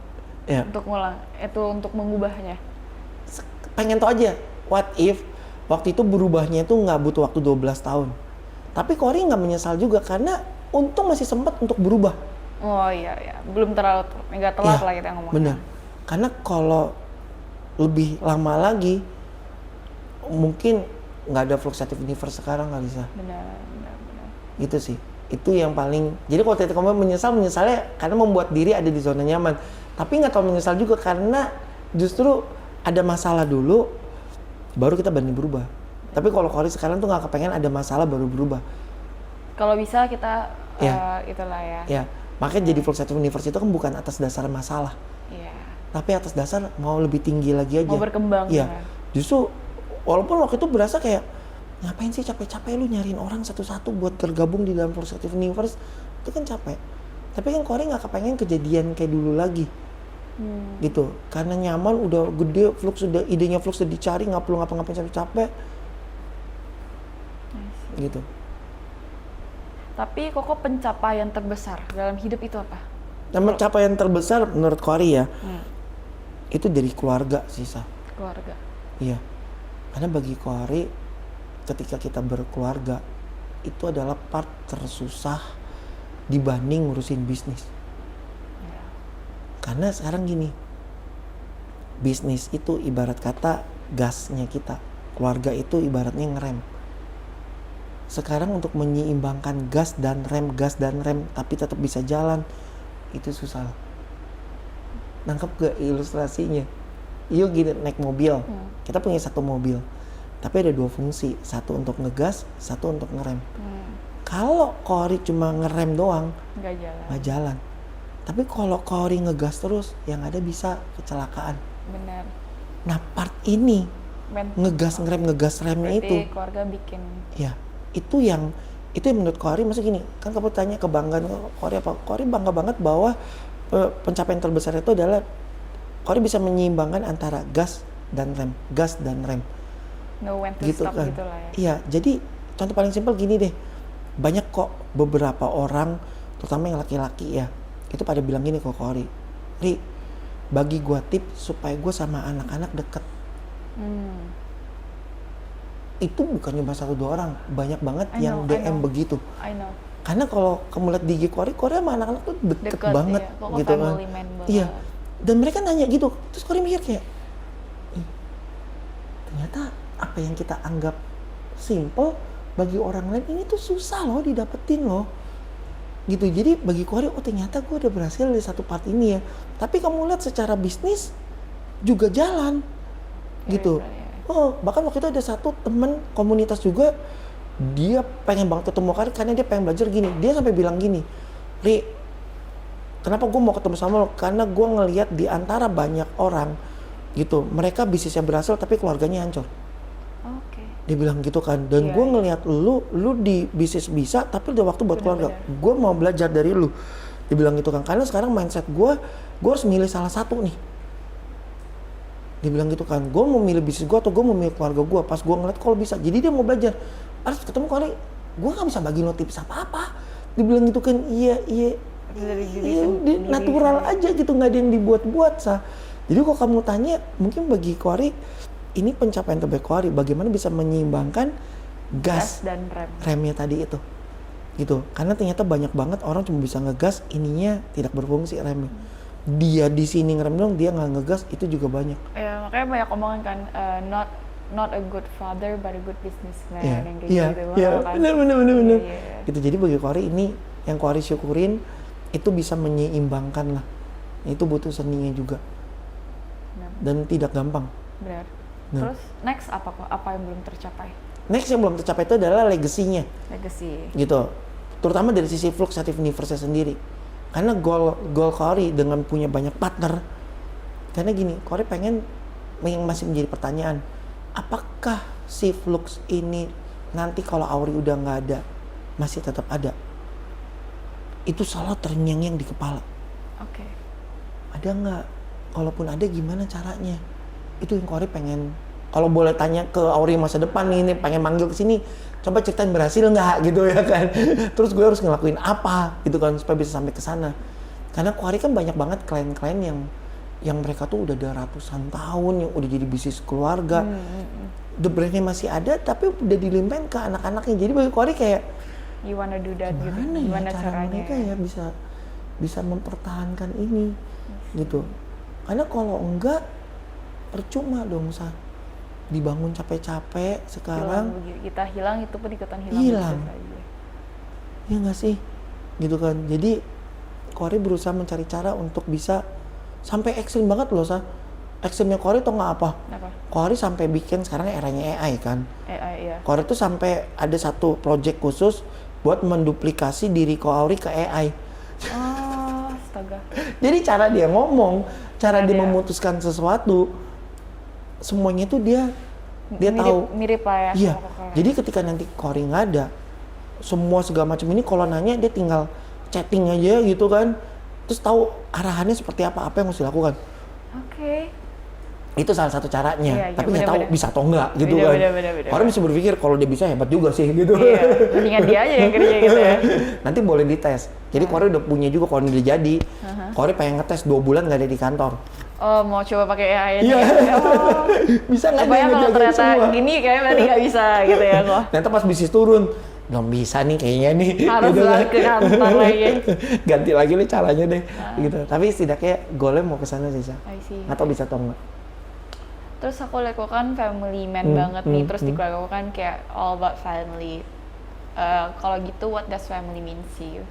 Ya. Untuk ngulang, itu untuk mengubahnya. Pengen tau aja, what if waktu itu berubahnya itu nggak butuh waktu 12 tahun. Tapi Kohori nggak menyesal juga karena untung masih sempat untuk berubah. Oh iya, belum terlalu, nggak telat lah kita ngomongnya. Bener, karena kalau lebih lama lagi mungkin nggak ada Flux Creative Universe sekarang kali sih. Benar. Itu sih, itu yang paling. Jadi kalau tadi kamu menyesalnya karena membuat diri ada di zona nyaman. Tapi nggak terlalu menyesal juga karena justru ada masalah dulu, baru kita berani berubah. Tapi kalau Kohori sekarang tuh nggak kepengen ada masalah baru berubah. Kalau bisa kita itulah ya. Ya, Makanya jadi Flux Creative Universe itu kan bukan atas dasar masalah, tapi atas dasar mau lebih tinggi lagi aja. Mau berkembang. Iya. Justru walaupun waktu itu berasa kayak ngapain sih capek-capek lu nyariin orang satu-satu buat tergabung di dalam Flux Creative Universe, itu kan capek. Tapi kan Corey nggak kepengen kejadian kayak dulu lagi. Gitu. Karena nyaman, udah gede, Flux udah idenya Flux udah dicari, nggak perlu ngapa-ngapain capek-capek. Gitu. Tapi Koko pencapaian terbesar dalam hidup itu apa? Dan pencapaian terbesar menurut Corey ya, itu dari keluarga sih, Sa. Keluarga. Iya. Karena bagi Corey, ketika kita berkeluarga, itu adalah part tersusah dibanding ngurusin bisnis. Karena sekarang gini, bisnis itu ibarat kata gasnya kita, keluarga itu ibaratnya ngerem. Sekarang untuk menyeimbangkan gas dan rem, tapi tetap bisa jalan, itu susah. Nangkep gak ilustrasinya? Yuk gini, naik mobil, kita punya satu mobil, tapi ada dua fungsi, satu untuk ngegas, satu untuk ngerem. Kalau Corey cuma ngerem doang, nggak jalan. Tapi kalau Corey ngegas terus, yang ada bisa kecelakaan. Benar. Nah part ini, ngegas remnya itu. Keluarga bikin. Ya, itu yang menurut Corey, maksudnya gini, kan kamu tanya kebanggaan Corey apa? Corey bangga banget bahwa pencapaian terbesar itu adalah Corey bisa menyeimbangkan antara gas dan rem. Know when to gitu stop kan. gitu lah ya. Iya, jadi contoh paling simpel gini deh. Banyak kok beberapa orang, terutama yang laki-laki ya, itu pada bilang gini ke Corey, Ri, bagi gua tips supaya gua sama anak-anak deket. Itu bukan cuma satu dua orang, banyak banget yang DM begitu. I know. Karena kalau kamu lihat di IG Corey sama anak-anak tuh deket banget, iya. gitu kan. Iya. Dan mereka nanya gitu, terus Corey mikir kayak, ternyata apa yang kita anggap simple bagi orang lain ini tuh susah loh didapetin loh. Gitu. Jadi bagi Corey, oh ternyata gue udah berhasil di satu part ini ya. Tapi kamu lihat secara bisnis juga jalan. Gitu. Oh, bahkan waktu itu ada satu temen komunitas juga, dia pengen banget ketemu Corey karena dia pengen belajar gini. Dia sampai bilang gini, Ri, kenapa gue mau ketemu sama lo? Karena gue ngelihat di antara banyak orang gitu, mereka bisnisnya berhasil tapi keluarganya hancur. Dia bilang gitu kan, dan gue ngelihat lu di bisnis bisa tapi udah waktu buat keluarga. Gue mau belajar dari lu. Dia bilang gitu kan, karena sekarang mindset gue harus milih salah satu nih. Dia bilang gitu kan, gue mau milih bisnis gue atau gue mau milih keluarga gue. Pas gue ngeliat kalau bisa, jadi dia mau belajar. Harus ketemu Corey, gue gak bisa bagi lo tips apa-apa. Dia bilang gitu kan, iya, natural aja gitu, gak ada yang dibuat-buat, Sa. Jadi kalau kamu tanya, mungkin bagi Corey, ini pencapaian terbaik Corey, bagaimana bisa menyeimbangkan gas dan remnya tadi itu. Gitu. Karena ternyata banyak banget orang cuma bisa ngegas, ininya tidak berfungsi remnya. Dia di sini ngerem dong, dia nggak ngegas, itu juga banyak. Ya, makanya banyak omongan kan, not a good father but a good businessman, yang kayak gitu. Iya, kan? benar. Gitu. Jadi bagi Corey ini, yang Corey syukurin, itu bisa menyeimbangkan lah. Itu butuh seninya juga. Dan tidak gampang. Benar. Terus next apa yang belum tercapai? Next yang belum tercapai itu adalah legacy-nya. Legacy. Gitu. Terutama dari sisi Flux Creative Universe sendiri. Karena goal Corey dengan punya banyak partner. Karena gini, Corey pengen, yang masih menjadi pertanyaan, apakah si Flux ini nanti kalau Auri udah nggak ada, masih tetap ada? Itu selalu terngiang-ngiang di kepala. Oke. Ada nggak? Kalaupun ada, gimana caranya? Itu yang Corey pengen. Kalau boleh tanya ke Auri masa depan nih, pengen manggil ke sini, coba ceritain berhasil nggak gitu ya kan? Terus gue harus ngelakuin apa gitu kan supaya bisa sampai ke sana. Karena Corey kan banyak banget klien-klien yang mereka tuh udah ada ratusan tahun, yang udah jadi bisnis keluarga. The brandnya masih ada, tapi udah dilimpahin ke anak-anaknya. Jadi bagi Corey kayak, you wanna do that gitu? Gimana caranya? Mereka ya bisa mempertahankan ini gitu. Karena kalau enggak, percuma dong, Sa. Dibangun capek-capek sekarang kita hilang, itu pun ikutan hilang. Iya nggak sih, gitu kan. Jadi Corey berusaha mencari cara untuk bisa sampai ekstrim banget loh, Sa. Ekstrimnya Corey tau nggak apa? Corey sampai bikin, sekarang eranya AI kan. AI, iya. Corey tuh sampai ada satu project khusus buat menduplikasi diri Corey ke AI. Jadi cara dia ngomong, cara dia memutuskan sesuatu, semuanya itu dia tahu. Mirip lah ya. Iya. Jadi ketika nanti Corey nggak ada, semua segala macam ini kalau nanya dia tinggal chatting aja gitu kan, terus tahu arahannya seperti apa yang harus dilakukan. Oke. Itu salah satu caranya, tapi nggak tahu bisa atau enggak gitu kan. Orang bisa berpikir kalau dia bisa hebat juga sih gitu. Iya, mendingan dia aja yang kerja gitu ya. Nanti boleh dites. Jadi Corey udah punya juga kalau udah jadi. Corey pengen ngetes 2 bulan nggak ada di kantor. Oh, mau coba pakai AI ini. Iya. Oh. Bisa nggak Supaya dia kalau ngejagain ternyata semua? gini kayaknya berarti nggak bisa gitu ya kok. Ternyata pas bisnis turun, belum bisa nih kayaknya nih. Harus gitu balik ke kantor lagi. Ganti lagi nih caranya deh. Gitu. Tapi setidaknya goalnya mau ke sana sih, Sa. I see. Nggak tahu bisa atau enggak. Terus aku lihat kok kan family man banget nih. Terus di keluarga aku kan kayak all about family. Kalau gitu, what does family mean to you?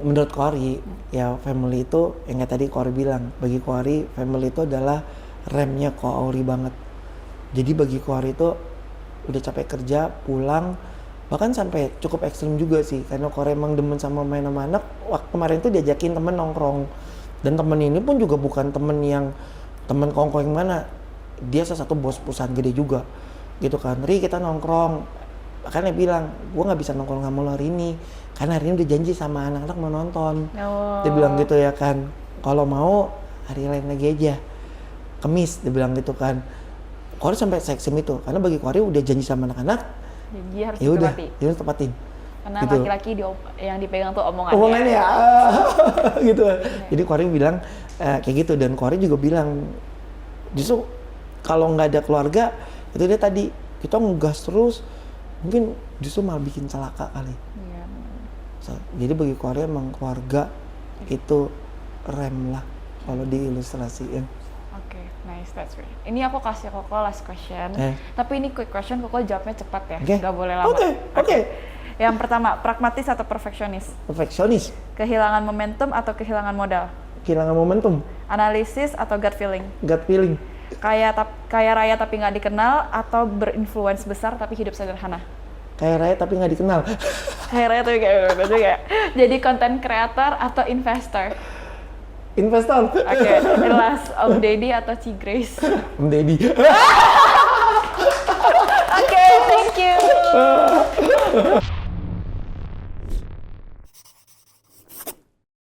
Menurut Corey, ya family itu yang kayak tadi Corey bilang, bagi Corey family itu adalah remnya Corey banget. Jadi bagi Corey itu udah capek kerja, pulang, bahkan sampai cukup ekstrim juga sih, karena Corey emang demen sama main sama anak. Waktu kemarin tuh diajakin temen nongkrong, dan temen ini pun juga bukan temen kongko yang mana, dia salah satu bos perusahaan gede juga, gitu kan. Ri, kita nongkrong, bahkan dia bilang, gue nggak bisa nongkrong sama lo hari ini, karena hari ini udah janji sama anak-anak mau nonton. Dia bilang gitu ya kan, kalau mau hari lain lagi aja, Kemis, dia bilang gitu kan. Corey sampai seksim itu, karena bagi Corey udah janji sama anak-anak, Jadi harus ya udah, ditepati. dia harus tepatin. Karena gitu. laki-laki yang dipegang tuh omongannya. Omongannya ya, gitu. Jadi Corey bilang kayak gitu, dan Corey juga bilang justru kalau nggak ada keluarga, itu dia tadi kita ngegas terus, mungkin justru malah bikin celaka kali. Iya. Jadi bagi Corey emang keluarga itu rem lah kalau diilustrasiin. Oke, nice, that's great. Ini aku kasih Koko last question. Tapi ini quick question, Koko jawabnya cepat ya, nggak boleh lama. Oke. Yang pertama, pragmatis atau perfeksionis? Perfeksionis. Kehilangan momentum atau kehilangan modal? Kehilangan momentum. Analisis atau gut feeling? Gut feeling. Kaya raya tapi nggak dikenal atau berinfluence besar tapi hidup sederhana? Kaya raya tapi nggak dikenal. Kaya raya tapi kayak juga. Jadi content creator atau investor? Investor. Oke, last, Om Deddy atau Ci Grace? Om Deddy. Oke, thank you.